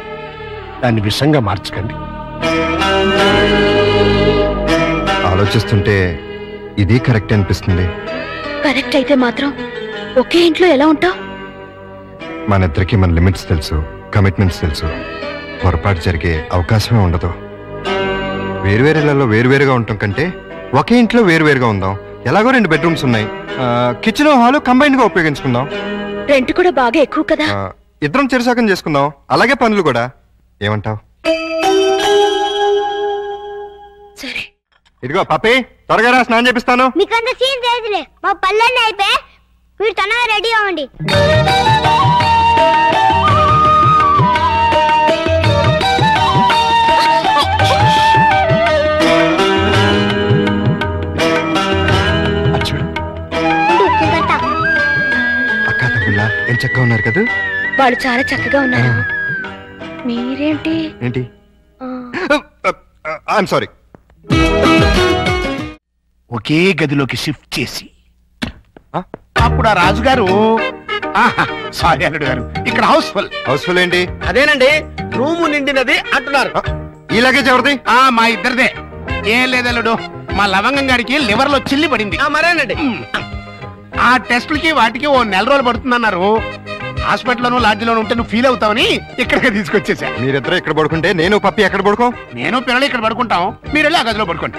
దాన్ని విషంగా మార్చకండి. ఆలోచిస్తుంటే ఇది కరెక్ట్ అనిపిస్తుంది. కరెక్ట్ అయితే మాత్రం ఒకే ఇంట్లో ఎలా ఉంటావు? మన ఇద్దరికి మన లిమిట్స్ తెలుసు, కమిట్మెంట్స్ తెలుసు. పొరపాటు జరిగే అవకాశమే ఉండదు. వేరువేరేలలో వేరువేరుగా ఉండటం కంటే ఒకే ఇంట్లో వేరువేరుగా ఉందాం. ఎలాగో 2 బెడ్రూమ్స్ ఉన్నాయి, కిచెన్ హాల్ కంబైన్డ్ గా ఉపయోగించుకుందాం. రెంట్ కూడా బాగా ఎక్కువ కదా. ఇద్దరం చెరసాకం చేసుకుందాం, అలాగే పనులు కూడా. ఏమంటావు? సరే. ఇదిగో పప్పి, త్వరగా రా, స్నానం చేపిస్తాను. మీకంత సీన్ లేదులే, మా పల్లెన్ని అయిపోయి మీరు తనగా రెడీ అవ్వండి. అక్క తమ్ముళ్ళ ఏం చక్కగా ఉన్నారు కదా? వాళ్ళు చాలా చక్కగా ఉన్నారు. మీరేంటి? ఏంటి? I'm sorry. ఒకే గదిలోకి షిఫ్ట్ చేసి అప్పుడు ఆ రాజుగారు, సారీ అల్లుడు గారు, ఇక్కడ హౌస్ఫుల్ ఏంటి? అదేనండి, రూము నిండినది అంటున్నారు. ఈ లగేజ్ ఎవరిది? మా ఇద్దరిదే. ఏం లేదల్లుడు, మా లవంగం గారికి లివర్ లో చిల్లి పడింది. మరేనండి, ఆ టెస్టులకి వాటికి ఓ 4 రోజులు పడుతుందన్నారు. హాస్పిటల్లోనూ లాడ్జిలోనూ ఉంటే నువ్వు ఫీల్ అవుతావని ఇక్కడికి తీసుకొచ్చేసా. మీరిద్దరు ఇక్కడ పడుకుంటే నేను పప్పి ఎక్కడ పడుకో? నేను పిల్లలు ఇక్కడ పడుకుంటాం, మీరు వెళ్ళి ఆ గదిలో పడుకోండి.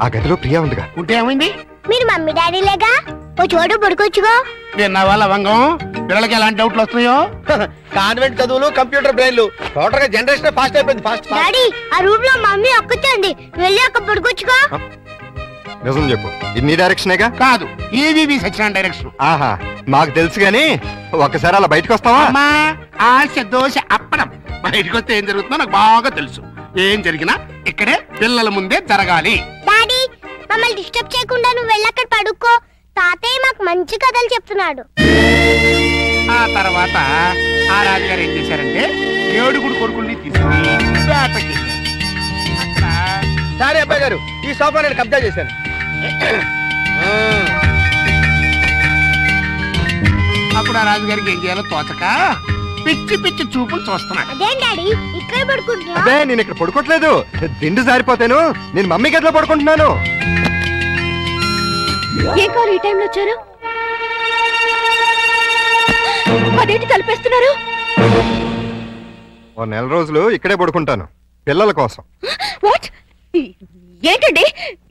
ఆ గదిలో ప్రియా ఉందిగా. ఉంటే ఏమైంది? మీరు మమ్మీ డాడీలేగా, ఓ చోటు పడుకోవచ్చుగా. విన్నావా లవంగం, పిల్లలకి ఎలాంటి డౌట్లు వస్తున్నాయో? కాన్వెంట్ చదువులు, కంప్యూటర్ బ్రెయిన్లు, టోటల్ గా జనరేషన్ ఫాస్ట్ అయిపోయింది. ఫాస్ట్. డాడీ, ఆ రూమ్ లో మమ్మీ ఒక్కచండి, వెళ్ళి అక్కడ పడుకోవచ్చుగా. నిజం చెప్పు, ఇది డైరెక్షనేగా? కాదు, ఈవీవి సత్యనారాయణ డైరెక్షన్. ఆహా, మాకు తెలుసు గాని ఒక్కసారి అలా బయటకు వస్తావా? ఆశ దోశ అప్పడం. బయటకు వస్తే ఏం జరుగుతుందో నాకు బాగా తెలుసు. ఏం జరిగినా ఇక్కడే పిల్లల ముందే జరగాలి. డాడీ, మమ్మల్ని డిస్టర్బ్ చేయకుండా నువ్వు వెళ్ళి అక్కడ పడుకో. తాతయ్య మాకు మంచి కథలు చెప్తున్నాడు. ఆ తర్వాత ఆ రాజుగారు ఏం చేశారంటే 7 కొడుకుల్ని తీసుకుని వేటకి. సరే అబ్బాయి గారు, ఈ సోఫా నేను కబ్జా చేశాను. అప్పుడు ఆ రాజుగారికి ఏం చేయాలో తోచక పిచ్చి పిచ్చి చూపులు చూస్తున్నాడు. అదేం డాడీ, ఈ ఎక్కడ పడుకుంటున్నా అదే నేను ఇక్కడ పడుకోవట్లేదు, దిండు జారిపోతాను. నేను మమ్మీ గదిలో పడుకుంటున్నాను. ఏం కావాలి ఈ టైంలో వచ్చారు? అదేంటి తలపేస్తున్నారు? ఓ నెల రోజులు ఇక్కడే పడుకుంటాను పిల్లల కోసం. వాట్? ఏంటండి,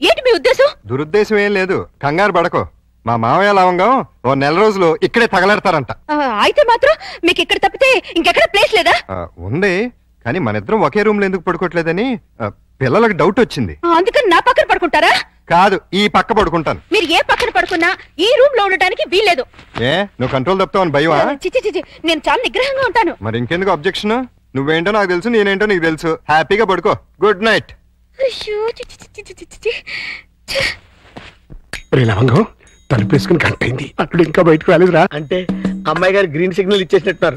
ఏంటి మీ ఉద్దేశం? దురుద్దేశం ఏం లేదు, కంగారు పడకో. మా మావయ్య లవంగం ఓ నెల రోజులు ఇక్కడే తగలెడతారంట. అయితే మాత్రం మీకు ఇక్కడ తప్పితే ఇంకెక్కడ ప్లేస్ లేదా? ఉంది, కానీ మన ఇద్దరం ఒకే రూమ్ లో ఎందుకు పడుకోవట్లేదని పిల్లలకు డౌట్ వచ్చింది. అందుకని నా పక్కన పడుకుంటారా? కాదు, ఈ పక్క పడుకుంటాను. మీరు ఏ పక్కన పడుకున్నా ఈ రూమ్ లో ఉండటానికి వీల్లేదు. ఏ నువ్వు కంట్రోల్ తప్పుతావని భయమా? చిచి, నేను చాలా నిగ్రహంగా ఉంటాను. మరి ఇంకెందుకు అబ్జెక్షన్? నువ్వేంటో నాకు తెలుసు, నేనేంటో నీకు తెలుసు. హ్యాపీగా పడుకో. Good night. లవంగం తలుపేసుకుని గంట అయింది, అప్పుడు ఇంకా బయటకు రాలేదురా. అంటే అమ్మాయి గారు గ్రీన్ సిగ్నల్ ఇచ్చేసినట్టున్నారు.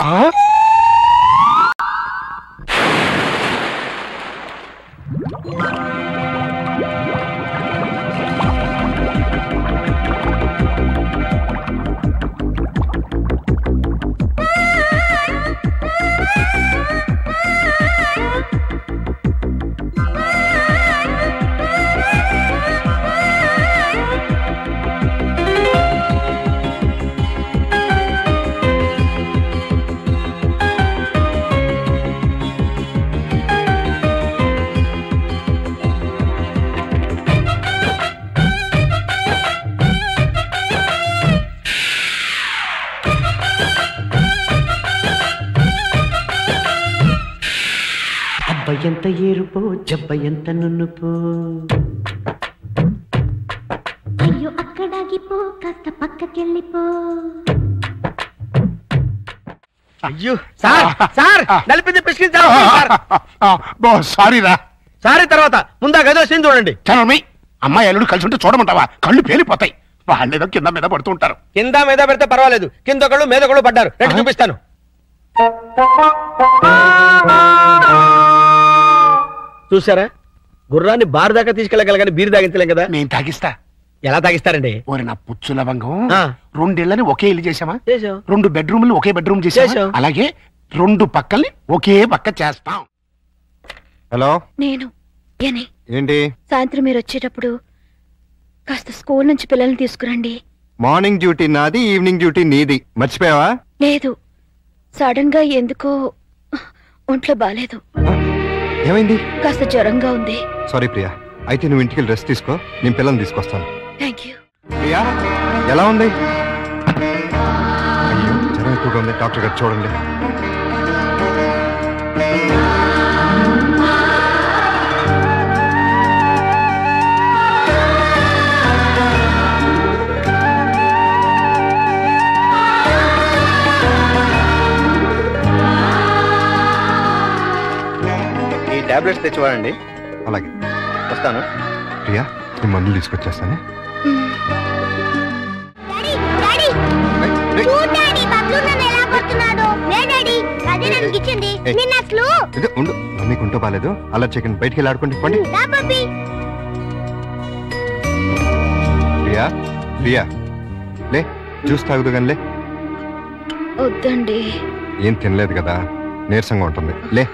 ఎంత ఏరుపో జబ్బ ఎంత నున్నుపో. అయ్యో అక్కడాగిపో కాస్త పక్కకెళ్ళిపో. అయ్యో సార్ సార్ నలిపింది పిసికింది సారీ రా. సారీ తర్వాత ముందా గదో సీన్ చూడండి. చనమి అమ్మాయి అల్లుడు కలిసి ఉంటే చూడమంటావా? కళ్ళు పేలిపోతాయి. వాళ్ళేదో కింద మీద పడుతూ ఉంటారు. కింద మీద పెడితే పర్వాలేదు, కింద ఒకళ్ళు మీద ఒకళ్ళు పడ్డారు. రండి చూపిస్తాను. చూసారా, గుర్రాన్ని బార్ దాకా తీసుకెళ్ళగలగాని బీరు తాగించలేం కదా. నేను తాగిస్తా. ఎలా తాగిస్తారండి? ఓరి నా పుచ్చు లవంగం, రెండేళ్లని ఒకే ఇల్లు చేసామా? రెండు బెడ్రూమ్లు ఒకే బెడ్రూమ్ చేసాం. అలాగే రెండు పక్కల్ని ఒకే పక్క చేస్తాం. హలో, నేను ఏంటి? సాయంత్రం మీరు వచ్చేటప్పుడు కాస్త స్కూల్ నుంచి పిల్లల్ని తీసుకురండి. మార్నింగ్ డ్యూటీ నాది, ఈవినింగ్ డ్యూటీ నీది. మర్చిపోయావా? లేదు, సడన్ గా ఎందుకో ఒంట్లో బాలేదు. ఏమైంది? కాస్త జ్వరంగా ఉంది. సారీ ప్రియా, అయితే నువ్వు ఇంటికి రెస్ట్ తీసుకో, నేను పిల్లల్ని తీసుకొస్తాను. Thank you. ప్రియా ఎలా ఉంది? అయ్యో జ్వరం ఎక్కువగా ఉంది, డాక్టర్ గారు చూడండి. టాబ్లెట్స్ తెచ్చివాడండి. అలాగే, వస్తాను. ప్రియా నీ మందులు తీసుకొచ్చేస్తానే. ఉండు, మమ్మీకి ఉంటూ బాలేదు. అలా చికెన్ బయటికి వెళ్ళి ఆడుకోండి. పండి ప్రియా, ప్రియా లే, జ్యూస్ తాగుదు కానీ లే. వద్దండి. ఏం తినలేదు కదా, నీరసంగా ఉంటుంది. లే.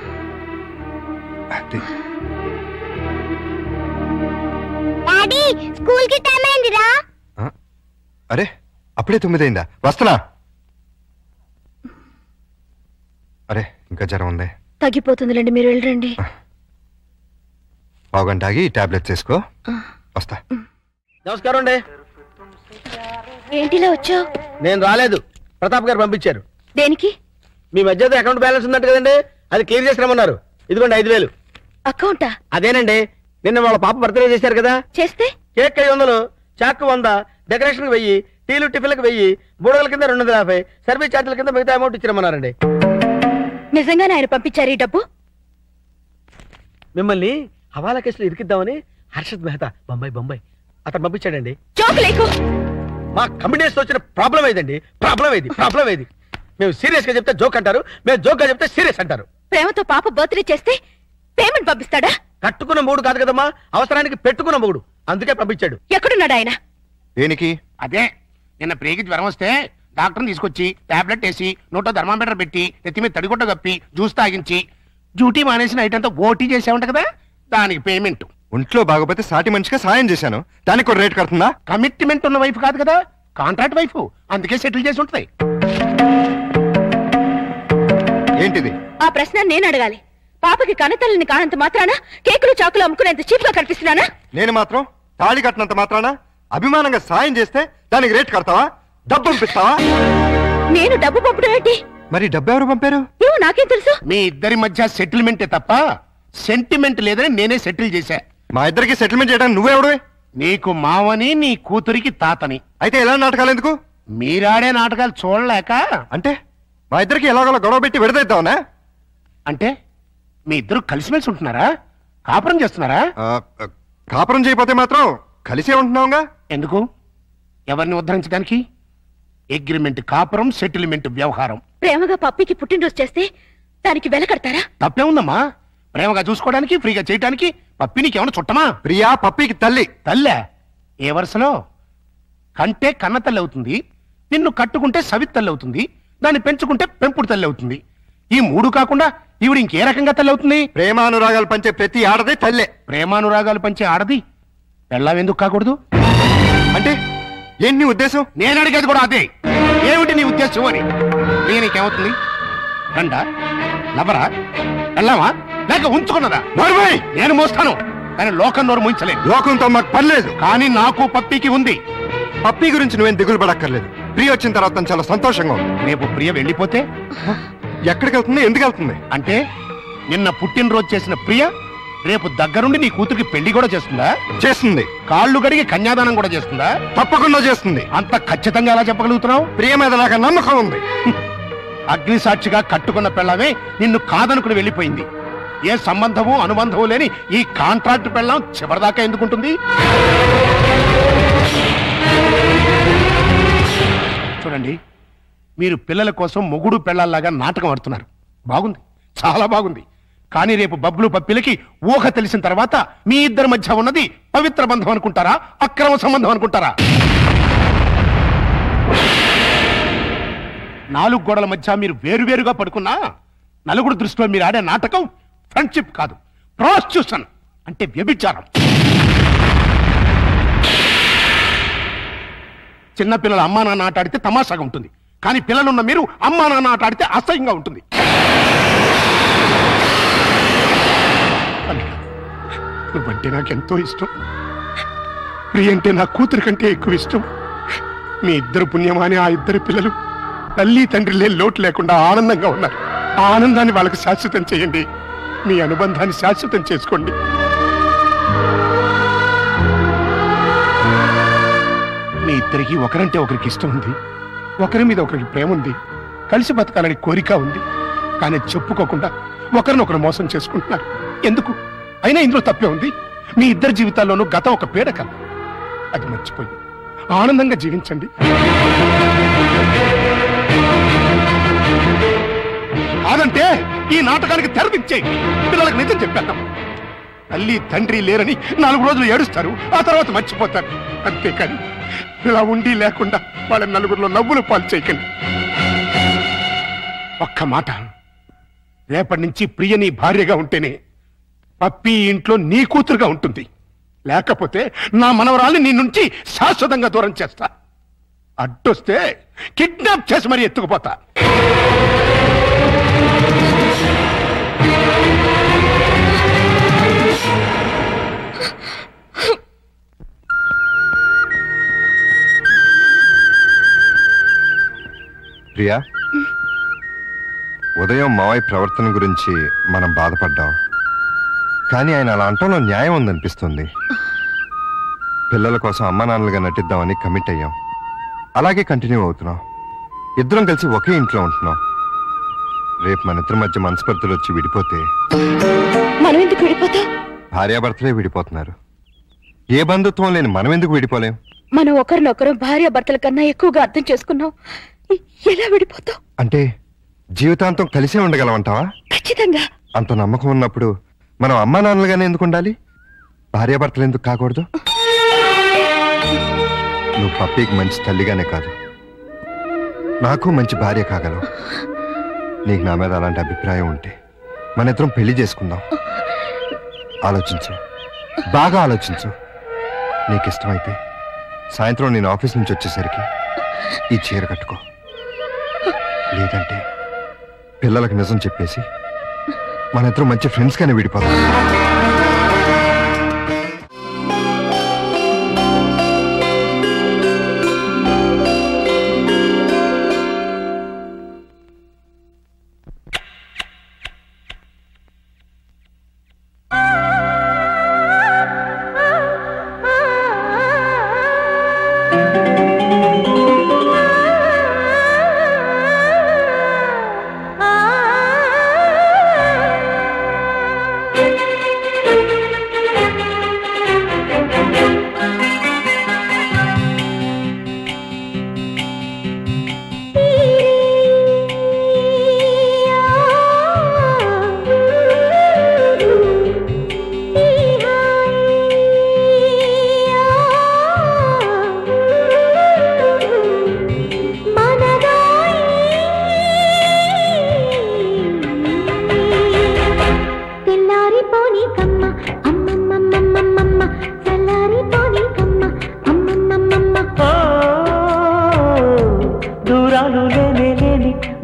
స్కూల్ కి టైం అయిందిరా. అరే అప్పుడే 9 అయిందా? వస్తున్నా. అరే ఇంకా జ్వరం ఉంది. తగ్గిపోతుందిలేండి, మీరు వెళ్ళండి. పావుగంట ఆగి టాబ్లెట్స్ వేసుకో. వస్తా. నమస్కారం అండి. ఏంటిలా వచ్చావు? నేను రాలేదు, ప్రతాప్ గారు పంపించారు. దేనికి? మీ మధ్య అకౌంట్ బ్యాలెన్స్ ఉందంట కదండి, అది క్లియర్ చేసి రమ్మన్నారు. ఇదిగోండి 5,000. అకౌంటా? అదేనండి, నిన్న వాళ్ళ పాప బర్త్డే చేశారు కదా. చేస్తే కేక్ 500, చాక్ 100, డెకరేషన్ 1000, టీలు టిఫిన్లకు 1000, బూడగల కింద 250, సర్వీస్ ఛార్జీల కింద మిగతా అమౌంట్ ఇచ్చిరమ్మన్నారండి. నిజంగానే ఆయన పంపించారు ఈ డబ్బు? మిమ్మల్ని హవాలా కేసులో ఇరికిద్దామని హర్షద్ మెహతా బొంబాయి అతను పంపించాడండి. జోకులేకు. మా కంపెనీస్ వచ్చిన ప్రాబ్లం ఏదండి? ప్రాబ్లం ఏది? మేము సీరియస్ గా చెప్తే జోక్ అంటారు, మేము జోక్ గా చెప్తే సీరియస్ అంటారు. ప్రేమతో పాప బర్త్డే చేస్తే పేమెంట్ పంపిస్తాడా? కట్టుకున్న మూడు కాదు కదమ్మా, అవసరానికి పెట్టుకున్న మూడు, అందుకే పంపించాడు. ఎక్కడున్నాడు ఆయన? దేనికి? అదే నిన్న ప్రేగి జ్వరం వస్తే డాక్టర్ని తీసుకొచ్చి టాబ్లెట్ వేసి నోట్లో థర్మామీటర్ పెట్టి నెత్తి మీద తడిగుడ్డ కప్పి జ్యూస్ తాగించి డ్యూటీ మానేసి నైట్ అంతా ఓటీ చేసావంట కదా, దానికి పేమెంట్. ఒంట్లో బాగోపోతే సాటి మనిషిగా సాయం చేశాను, దానికి కూడా రేట్ కడుతుందా? కమిట్మెంట్ ఉన్న వైఫ్ కాదు కదా, కాంట్రాక్ట్ వైఫ్, అందుకే సెటిల్ చేసి ఉంటుంది. ఏంటిది? ఆ ప్రశ్న నేను అడగాలి. పాపకి కనతల్లిని కానంత మాత్రాన కేకులు చాకులు అమ్ముకునేంత చీప్ గా కనిపిస్తున్నానా? నేను మాత్రం తాళి కట్టినంత మాత్రాన అభిమానంగా సాయం చేస్తే దానికి రేట్ కడతావా? డబ్బు పంపిస్తావా? నేను డబ్బు పంపడం ఏంటి? మరి డబ్బు ఎవరు పంపారు? ఏమో నాకేం తెలుసు. మీ ఇద్దరి మధ్య సెటిల్మెంటే తప్ప సెంటిమెంట్ లేదని నేనే సెటిల్ చేశా. మా ఇద్దరికి సెటిల్మెంట్ చేయడానికి నువ్వెవడవే? నీకు మావని, నీ కూతురికి తాతని. అయితే ఎలా నాటకాలు ఎందుకు? మీరాడే నాటకాలు చూడలేక. అంటే మా ఇద్దరికి ఎలాగోలా గొడవ పెట్టి విడదీద్దామనా? అంటే మీ ఇద్దరు కలిసిమెలిసి ఉంటున్నారా? కాపురం చేస్తున్నారా? కాపురం చేయకపోతే మాత్రం కలిసే ఉంటున్నావుగా. ఎందుకు? ఎవరిని ఉద్ధరించడానికి? అగ్రిమెంట్ కాపురం, సెటిల్మెంట్ వ్యవహారం. ప్రేమగా పప్పికి పుట్టినరోజు చేస్తే దానికి వెల కడతారా? తప్పే ఉందమ్మా. ప్రేమగా చూసుకోవడానికి, ఫ్రీగా చేయడానికి పప్పి నీకేమన్నా చుట్టమా? ప్రియా పప్పికి తల్లి. తల్లే? ఏ వరుసలో? కంటే కన్న తల్లి అవుతుంది, నిన్ను కట్టుకుంటే సవిత్ తల్లి అవుతుంది, దాన్ని పెంచుకుంటే పెంపుడు తల్లి అవుతుంది. ఈ మూడు కాకుండా ఈవిడ ఇంకే రకంగా తల్లి అవుతుంది? ప్రేమానురాగాలు పంచే ప్రతి ఆడది తల్లే. ప్రేమానురాగాలు పంచే ఆడది పెళ్ళావెందుకు కాకూడదు? అంటే ఏంటి నీ ఉద్దేశం? నేను అడిగేది కూడా అదే. ఏమిటి నీ ఉద్దేశం అని. నీకేమవుతుంది? రండా, లవరా, వెళ్ళావా, లేక ఉంచుకున్నదా? నేను మోస్తాను, కానీ లోకం నోరు ముంచలేదు. లోకంతో మాకు పర్లేదు, కానీ నాకు పప్పికి ఉంది. పప్పి గురించి నువ్వేం దిగులు పడక్కర్లేదు. ప్రియ వచ్చిన తర్వాత చాలా సంతోషంగా ఉంది. రేపు ప్రియ వెళ్ళిపోతే ఎక్కడికి వెళ్తుంది? ఎందుకు వెళ్తుంది? అంటే నిన్న పుట్టినరోజు చేసిన ప్రియ రేపు దగ్గరుండి నీ కూతురికి పెళ్లి కూడా చేస్తుందా? చేస్తుంది. కాళ్ళు గడిగి కన్యాదానం కూడా చేస్తుందా? తప్పకుండా చేస్తుంది. అంత ఖచ్చితంగా ఎలా చెప్పగలుగుతున్నావు? ప్రియ మీద నాకు నమ్మకం ఉంది. అగ్ని సాక్షిగా కట్టుకున్న పెళ్ళమే నిన్ను కాదనుకుని వెళ్ళిపోయింది. ఏ సంబంధము అనుబంధము లేని ఈ కాంట్రాక్ట్ పెళ్ళం చివరిదాకా ఎందుకుంటుంది? చూడండి, మీరు పిల్లల కోసం మొగుడు పెళ్ళాల్లాగా నాటకం ఆడుతున్నారు. బాగుంది, చాలా బాగుంది. కానీ రేపు బబ్బులు పప్పిలకి ఊహ తెలిసిన తర్వాత మీ ఇద్దరి మధ్య ఉన్నది పవిత్ర బంధం అనుకుంటారా, అక్రమ సంబంధం అనుకుంటారా? 4 గోడల మధ్య మీరు వేరువేరుగా పడుకున్నా నలుగురు దృష్టిలో మీరు ఆడే నాటకం ఫ్రెండ్షిప్ కాదు, ప్రాస్టిట్యూషన్ అంటే వ్యభిచారం. చిన్నపిల్లలు అమ్మా నాన్న ఆట ఆడితే తమాషాగా ఉంటుంది, కానీ పిల్లలున్న మీరు అమ్మా నాన్న ఆట ఆడితే అసహ్యంగా ఉంటుంది. నువ్వంటే నాకెంతో ఇష్టం. ప్రియ అంటే నా కూతురు కంటే ఎక్కువ ఇష్టం. మీ ఇద్దరు పుణ్యమాని ఆ ఇద్దరు పిల్లలు తల్లి తండ్రి లేని లోటు లేకుండా ఆనందంగా ఉన్నారు. ఆ ఆనందాన్ని వాళ్ళకి శాశ్వతం చేయండి. మీ అనుబంధాన్ని శాశ్వతం చేసుకోండి. మీ ఇద్దరికి ఒకరంటే ఒకరికి ఇష్టం ఉంది, ఒకరి మీద ఒకరికి ప్రేమ ఉంది, కలిసి బతకాలని కోరిక ఉంది. కానీ చెప్పుకోకుండా ఒకరినొకరు మోసం చేసుకుంటున్నారు. ఎందుకు? అయినా ఇందులో తప్పే ఉంది. మీ ఇద్దరి జీవితాల్లోనూ గతం ఒక పీడకం, అది మర్చిపోయి ఆనందంగా జీవించండి. కాదంటే ఈ నాటకానికి తెరదించేయండి. పిల్లలకు నిజం చెప్పేద్దాం. తల్లి తండ్రి లేరని 4 రోజులు ఏడుస్తారు, ఆ తర్వాత మర్చిపోతారు. అంతేకాని ఇలా ఉండి లేకుండా వాళ్ళ నలుగురిలో నవ్వులు పాలు చేయకండి. ఒక్క మాట, రేపటి నుంచి ప్రియ నీ భార్యగా ఉంటేనే పప్పి ఇంట్లో నీ కూతురుగా ఉంటుంది. లేకపోతే నా మనవరాల్ని నీ నుంచి శాశ్వతంగా దూరం చేస్తా. అడ్డొస్తే కిడ్నాప్ చేసి మరీ ఎత్తుకుపోతా. ప్రియా, ఉదయం మావయ్య ప్రవర్తన గురించి మనం బాధపడ్డాం, కానీ ఆయన అలా అంటంలో న్యాయం ఉందనిపిస్తుంది. పిల్లల కోసం అమ్మా నాన్నలుగా నటిద్దామని కమిట్ అయ్యాం. అలాగే కంటిన్యూ అవుతున్నాం. ఇద్దరం కలిసి ఒకే ఇంట్లో ఉంటున్నాం. రేపు మన ఇద్దరి మధ్య మనస్పర్ధలు వచ్చి విడిపోతే మనం ఎందుకు విడిపోతాం? భార్యాభర్తలే విడిపోతున్నారు. ఏ బంధుత్వం లేని మనం ఎందుకు విడిపోలేం? మనం ఒకరినొకరు భార్యాభర్తల కన్నా ఎక్కువగా అర్థం చేసుకున్నాం. ఎలా విడిపోతాం? అంటే జీవితాంతం కలిసే ఉండగలమంటావా? ఖచ్చితంగా. అంత నమ్మకం ఉన్నప్పుడు మనం అమ్మా నాన్నలుగానే ఎందుకు ఉండాలి? భార్యాభర్తలు ఎందుకు కాకూడదు? నువ్వు పప్పీకి మంచి తల్లిగానే కాదు, నాకు మంచి భార్య కాగలవు. నీకు నా మీద అలాంటి అభిప్రాయం ఉంటే మన ఇద్దరం పెళ్లి చేసుకుందాం. ఆలోచించు, బాగా ఆలోచించు. నీకు ఇష్టమైతే సాయంత్రం నేను ఆఫీస్ నుంచి వచ్చేసరికి ఈ చీర కట్టుకో. లేదంటే పిల్లలకు నిజం చెప్పేసి మన ఇద్దరం మంచి ఫ్రెండ్స్ గానే విడిపోతాం.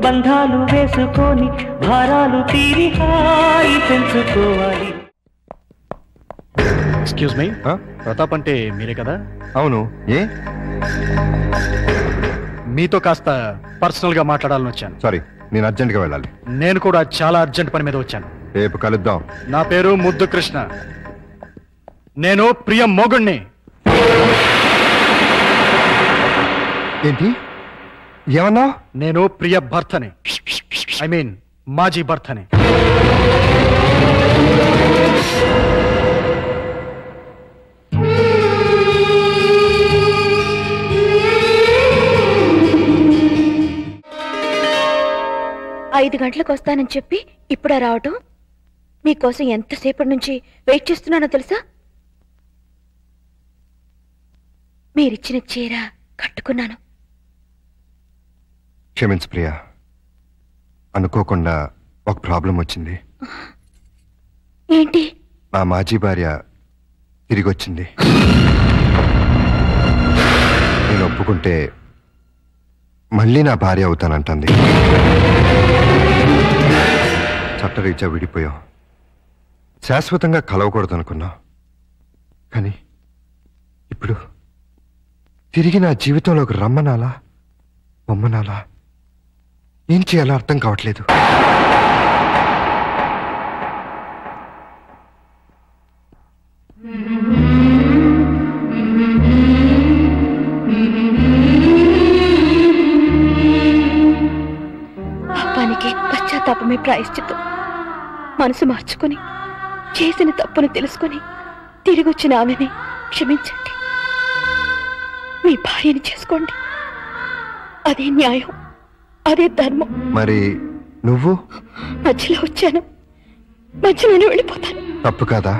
బంధాలు వేసుకొని భారాలు తీరి హాయి పెంచుకోవాలి. ఎక్స్క్యూజ్ మీ, ప్రతాప్ అంటే మీరే కదా? అవును. ఏ మీతో కాస్త పర్సనల్ గా మాట్లాడాలని వచ్చాను. సారీ, నేను అర్జెంట్ గా వెళ్ళాలి. నేను కూడా చాలా అర్జెంట్ పని మీద వచ్చాను. రేపు కలుద్దాం. నా పేరు ముద్దు కృష్ణ. నేను ప్రియ మొగుణ్ణి. ఏంటి ఏమన్నా? నేను ప్రియ భర్తని, ఐ మీన్ మాజీ భర్తని. ఐదు గంటలకు వస్తానని చెప్పి ఇప్పుడా రావటం? మీకోసం ఎంతసేపటి నుంచి వెయిట్ చేస్తున్నానో తెలుసా? మీరిచ్చిన చీర కట్టుకున్నాను. క్షమించు ప్రియా, అనుకోకుండా ఒక ప్రాబ్లం వచ్చింది. ఏంటి? నా మాజీ భార్య తిరిగి వచ్చింది. నేను ఒప్పుకుంటే మళ్ళీ నా భార్య అవుతానంటుంది. చట్టరీత్యా విడిపోయాం. శాశ్వతంగా కలవకూడదు అనుకున్నా. కానీ ఇప్పుడు తిరిగి నా జీవితంలోకి రమ్మనాలా బొమ్మనాలా? ఏం చేయాలో అర్థం కావట్లేదు. పాపానికి పశ్చాత్తాపమే ప్రాయశ్చిత్తం. మనసు మార్చుకుని చేసిన తప్పును తెలుసుకుని తిరిగి వచ్చిన ఆమెని క్షమించండి. మీ భార్యని చేసుకోండి. అదే న్యాయం, అదే ధర్మం. మరి నువ్వు? మధ్యలో వచ్చాను, మధ్యలోనే వెళ్ళిపోతాను. తప్పు కాదా?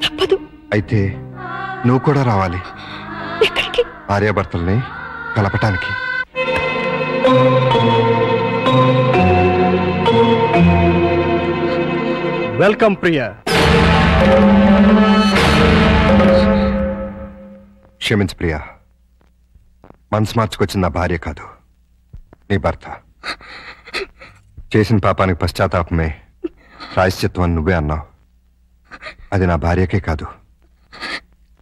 తప్పదు. అయితే నువ్వు కూడా రావాలి. ఎక్కడికి? భార్యాభర్తల్ని కలపటానికి. వెల్కమ్ ప్రియా. క్షమించు ప్రియా, మనసు మార్చుకొచ్చిన నా భార్య కాదు, నీ భర్త. చేసిన పాపానికి పశ్చాత్తాపమే ప్రాయశ్చిత్వం అని నువ్వే అన్నావు. అది నా భార్యకే కాదు,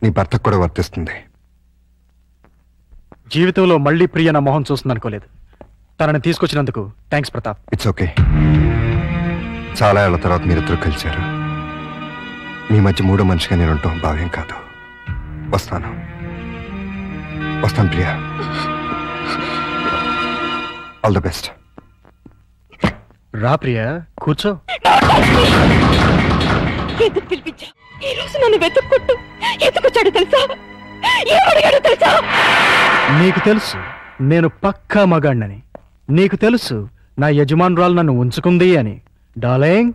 నీ భర్తకు కూడా వర్తిస్తుంది. జీవితంలో మళ్ళీ ప్రియ నా మొహం చూస్తుందనుకోలేదు. తనని తీసుకొచ్చినందుకు థ్యాంక్స్ ప్రతాప్. It's okay. చాలా ఏళ్ల తర్వాత మీరిద్దరు కలిశారు. మీ మధ్య మూడో మనిషిగా నేను ఉంటాం భావ్యం కాదు. వస్తాను ప్రియా. All the best. రా ప్రియా, కూర్చో. ఎందుకు పిలిపించా? ఈ రోజు నన్ను వెతుక్కుంటూ ఎందుకు వచ్చాడు తెలుసా? ఏమడిగాడు తెలుసా? నీకు తెలుసు నేను పక్కా మగాణ్ణని. నీకు తెలుసు నా యజమానురాలు నన్ను ఉంచుకుంది అని. డార్లింగ్,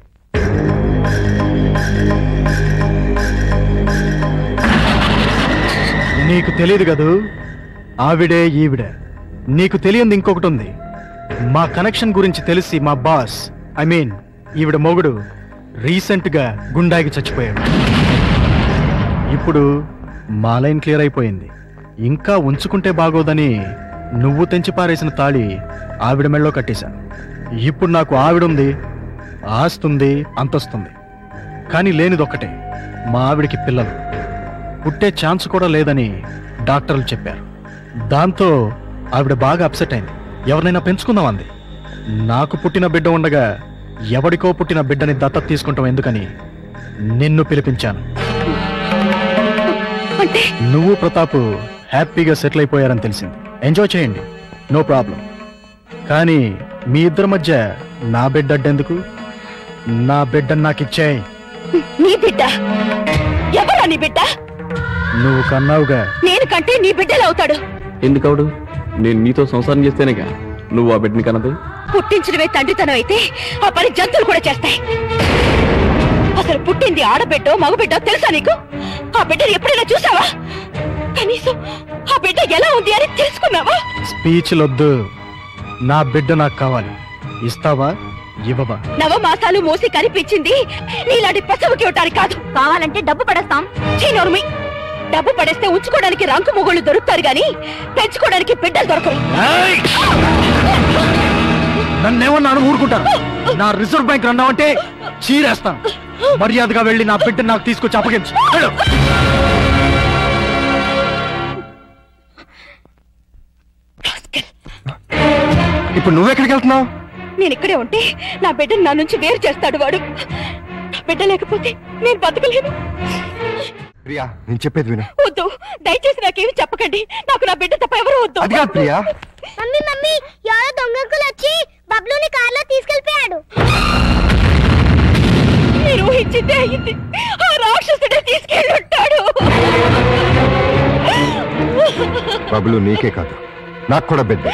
నీకు తెలియదు కదూ, ఆవిడే ఈవిడ. నీకు తెలియంది ఇంకొకటి ఉంది. మా కనెక్షన్ గురించి తెలిసి మా బాస్, ఐ మీన్ ఈవిడ మొగుడు రీసెంట్గా గుండాకి చచ్చిపోయాడు. ఇప్పుడు మా లైన్ క్లియర్ అయిపోయింది. ఇంకా ఉంచుకుంటే బాగోదని నువ్వు తెంచి పారేసిన తాళి ఆవిడ మెళ్ళో కట్టేశాను. ఇప్పుడు నాకు ఆవిడుంది, ఆస్తుంది, అంతస్తుంది. కానీ లేనిదొక్కటే, మా ఆవిడికి పిల్లలు పుట్టే ఛాన్స్ కూడా లేదని డాక్టర్లు చెప్పారు. దాంతో ఆవిడ బాగా అప్సెట్ అయింది. ఎవరినైనా పెంచుకుందామంది. నాకు పుట్టిన బిడ్డ ఉండగా ఎవడికో పుట్టిన బిడ్డని దత్తత తీసుకుంటాం ఎందుకని నిన్ను పిలిపించాను. నువ్వు ప్రతాప్ హ్యాపీగా సెటిల్ అయిపోయారని తెలిసింది. ఎంజాయ్ చేయండి, నో ప్రాబ్లం. కానీ మీ ఇద్దరి మధ్య నా బిడ్డ అడ్డెందుకు? నా బిడ్డను నాకు ఇచ్చేయ్. నీ బిడ్డ? ఎవరా నీ బిడ్డ? నువ్వు కన్నావుగా. నేను కంటే నీ బిడ్డలు అవుతాడు. ఎందుకవుడు? నేను నీతో సంసారం చేస్తేనేగా నువ్వు ఆ బిడ్డని కన్నది. పుట్టించడమే తండ్రితనం అయితే ఆ పని జంతువులు కూడా చేస్తాయి. అసలు పుట్టింది ఆడబిడ్డో మగబిడ్డో తెలుసా నీకు? ఆ బిడ్డను ఎప్పుడైనా చూసావా? కనీసం ఆ బిడ్డ ఎలా ఉంది అని తెలుసుకున్నావా? స్పీచ్లొద్దు. నా బిడ్డ నాకు కావాలి. ఇస్తావా ఇవ్వవా? నవమాసాలు మోసి కనిపించింది నీలాంటి పశువుకి ఇవ్వటానికి కాదు. కావాలంటే డబ్బు పడేస్తాం. చీనోర్మి, డబ్బు పడేస్తే ఉంచుకోవడానికి రంకు మొగుళ్ళు దొరుకుతారు గాని పెంచుకోవడానికి బిడ్డలు దొరకరు. నన్నేమన్నాను ఊరుకుంటాను. నా రిజర్వ్ బ్యాంక్ అన్నావంటే చీరేస్తాను. మర్యాదగా వెళ్ళి నా బిడ్డ నాకు తీసుకొచ్చి అప్పగించు. ఇప్పుడు నువ్వెక్కడికి వెళ్తున్నావు? నేను ఇక్కడే ఉంటే నా బిడ్డను నా నుంచి వేరు చేస్తాడు వాడు. నా బిడ్డ లేకపోతే నేను బతకలేను. ప్రియా, నేను చెప్పేది విను. వద్దు, దయచేసి నాకేమి చెప్పకండి. నాకు నా బిడ్డ తప్ప ఎవరు వద్దు. అది కాదు ప్రియా. మమ్మీ మమ్మీ, ఎవరో దొంగకులు వచ్చి బబ్లుని కార్లో తీసుకెళ్లిపోయాడు. మీరు ఊహించిందే అయింది. ఆ రాక్షసుడే తీసుకెళ్ళుంటాడు. బబ్లు నీకే కాదు, నాకు కూడా బిడ్డ.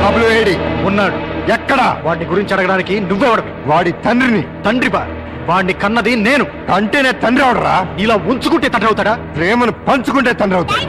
బబ్లు ఏడి ఉన్నాడు. ఎక్కడా? వాడిని గురించి అడగడానికి నువ్వెవడవి? వాడి తండ్రిని. తండ్రి బా? వాడిని కన్నది నేను. అంటేనే తండ్రి అవడరా? ఇలా ఉంచుకుంటే తండ్రి అవుతాడా? ప్రేమను పంచుకుంటే తండ్రి అవుతాడు.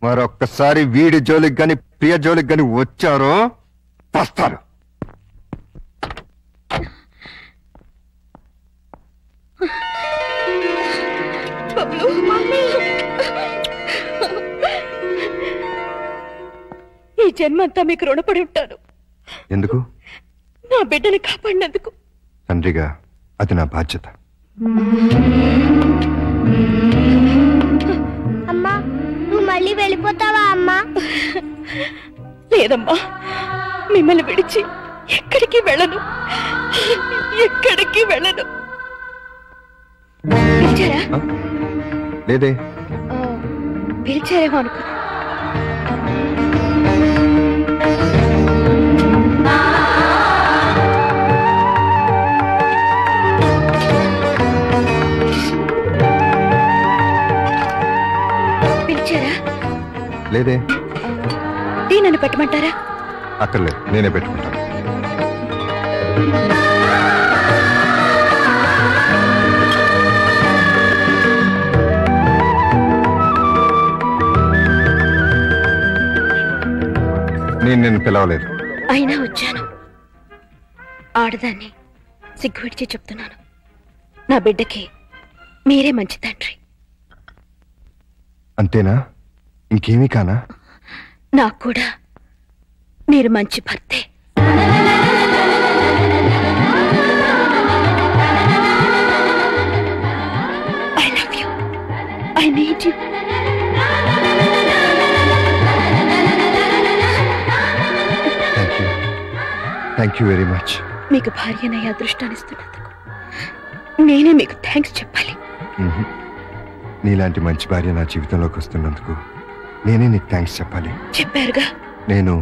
మరొక్కసారి వీడి జోలికి గాని ప్రియ జోలికి గాని వచ్చారో పస్తారు. ఈ జన్మంతా మీకు రుణపడి ఉంటాను. ఎందుకు? నా బిడ్డని కాపాడినందుకు. తండ్రిగా అది నా బాధ్యత. అమ్మా, నువ్వు మళ్ళీ వెళ్ళిపోతావా అమ్మా? లేదమ్మా, మిమ్మల్ని విడిచి ఎక్కడికి వెళ్ళను, ఎక్కడికి వెళ్ళను. పిలిచారా? లేదే. పిలిచారేమో అనుకో. పిలిచారా? లేదే. టీ నన్ను పెట్టమంటారా? అక్కర్లేదు, నేనే పెట్టుకుంటాను. నేను పిలవలేదు. అయినా వచ్చాను. ఆడదాన్ని సిగ్గు విడిచి చెప్తున్నాను. నా బిడ్డకి మీరే మంచి తండ్రి. అంతేనా? ఇంకేమీ కానా? నాకు కూడా మీరు మంచి భర్తే. I need you. Thank you very much. మీకు భార్యనయ్యే అదృష్టాన్ని ఇస్తున్నందుకు నేనే మీకు థ్యాంక్స్ చెప్పాలి. నీలాంటి మంచి భార్య నా జీవితంలోకి వస్తున్నందుకు నేనే నీకు థ్యాంక్స్ చెప్పాలి. చెప్పారుగా. నేను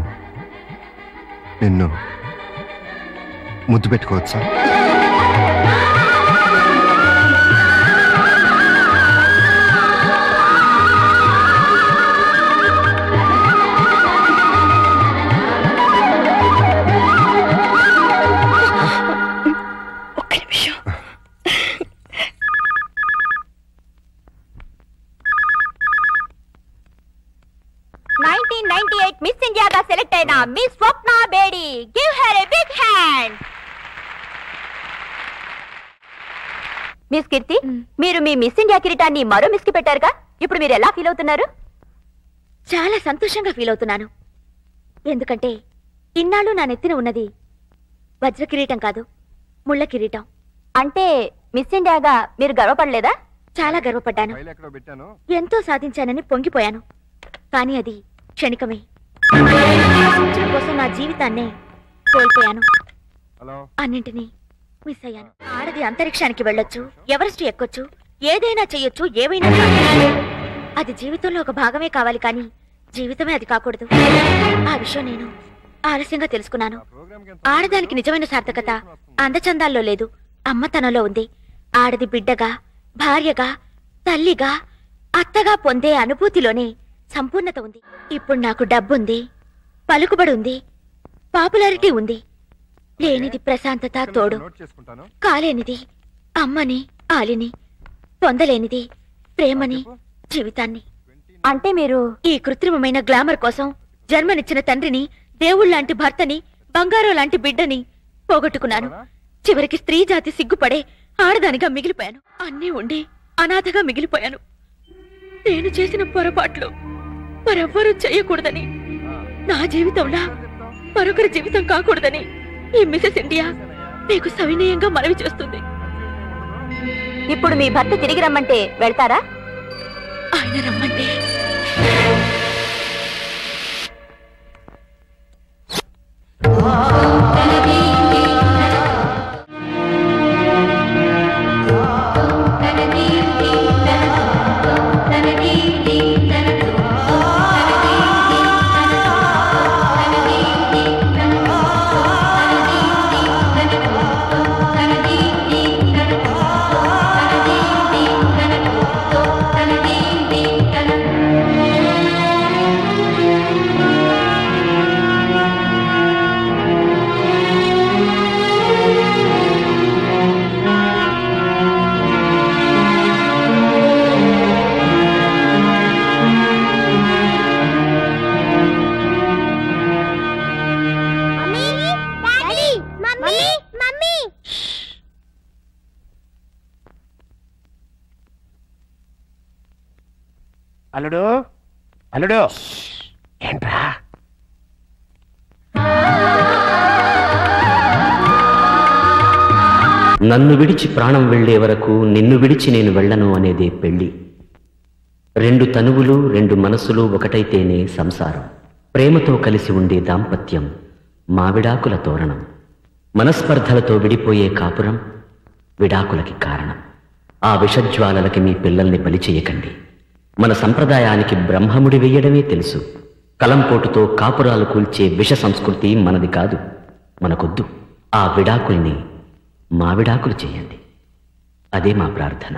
నిన్ను ముద్దు పెట్టుకోవచ్చా? ఒక్క నిమిషం. మిస్ ఇండియాగా సెలెక్ట్ అయిన miss Swapna Bedi. Give her a big hand. Miss Keerthi, మీరు మీ మిస్ ఇండియా కిరీటాన్ని మరో మిస్ కి పెట్టారుగా, ఇప్పుడు మీరు ఎలా ఫీల్ అవుతున్నారు? చాలా సంతోషంగా ఫీల్ అవుతున్నాను. ఎందుకంటే ఇన్నాళ్ళు నా నెత్తిన ఉన్నది వజ్ర కిరీటం కాదు, ముళ్ళ కిరీటం. అంటే మిస్ ఇండియాగా మీరు గర్వపడలేదా? చాలా గర్వపడ్డాను. ఎంతో సాధించానని పొంగిపోయాను. కానీ అది క్షణికమే. సాధించడం కోసం నా జీవితాన్నే కోల్పోయాను. అన్నింటినీ మిస్ అయ్యాను. ఆడది అంతరిక్షానికి వెళ్ళొచ్చు, ఎవరెస్ట్ ఎక్కొచ్చు, ఏదైనా చెయ్యొచ్చు, ఏవైనా సాధించొచ్చు. అది జీవితంలో ఒక భాగమే కావాలి, కానీ జీవితమే అది కాకూడదు. ఆ విషయం నేను ఆలస్యంగా తెలుసుకున్నాను. ఆడదానికి నిజమైన సార్థకత అందచందాల్లో లేదు, అమ్మతనంలో ఉంది. ఆడది బిడ్డగా, భార్యగా, తల్లిగా, అత్తగా పొందే అనుభూతిలోనే సంపూర్ణత ఉంది. ఇప్పుడు నాకు డబ్బుంది, పలుకుబడి ఉంది, పాపులారిటీ ఉంది. లేనిది ప్రశాంతత, తోడు. కాలేనిది అమ్మని, ఆలిని. పొందలేనిది ప్రేమని, జీవితాన్ని. అంటే మీరు ఈ కృత్రిమమైన గ్లామర్ కోసం జన్మనిచ్చిన తండ్రిని, దేవుళ్లాంటి భర్తని, బంగారం లాంటి బిడ్డని పోగొట్టుకున్నాను. చివరికి స్త్రీ జాతి సిగ్గుపడే ఆడదానిగా మిగిలిపోయాను. అన్నీ ఉండి అనాథగా మిగిలిపోయాను. నేను చేసిన పొరపాట్లు మరెవ్వరూ చేయకూడదని, నా జీవితంలా మరొకరి జీవితం కాకూడదని ఈ మిసెస్ ఇండియా మీకు సవినయంగా మనవి చేస్తుంది. ఇప్పుడు మీ భర్త తిరిగి రమ్మంటే వెళ్తారా? ఆయన రమ్మంటే అల్లుడు అల్లుడు ఏంట్రా? నన్ను విడిచి ప్రాణం వెళ్లే వరకు నిన్ను విడిచి నేను వెళ్ళను అనేదే పెళ్లి. రెండు తనువులు, రెండు మనసులు ఒకటైతేనే సంసారం. ప్రేమతో కలిసి ఉండే దాంపత్యం మావిడాకుల తోరణం. మనస్పర్ధలతో విడిపోయే కాపురం విడాకులకి కారణం. ఆ విషజ్వాలలకి మీ పిల్లల్ని బలి చేయకండి. మన సంప్రదాయానికి బ్రహ్మముడి వెయ్యడమే తెలుసు. కలంపోటుతో కాపురాలు కూల్చే విష సంస్కృతి మనది కాదు, మనకొద్దు. ఆ విడాకుల్ని మా విడాకులు చేయండి, అదే మా ప్రార్థన.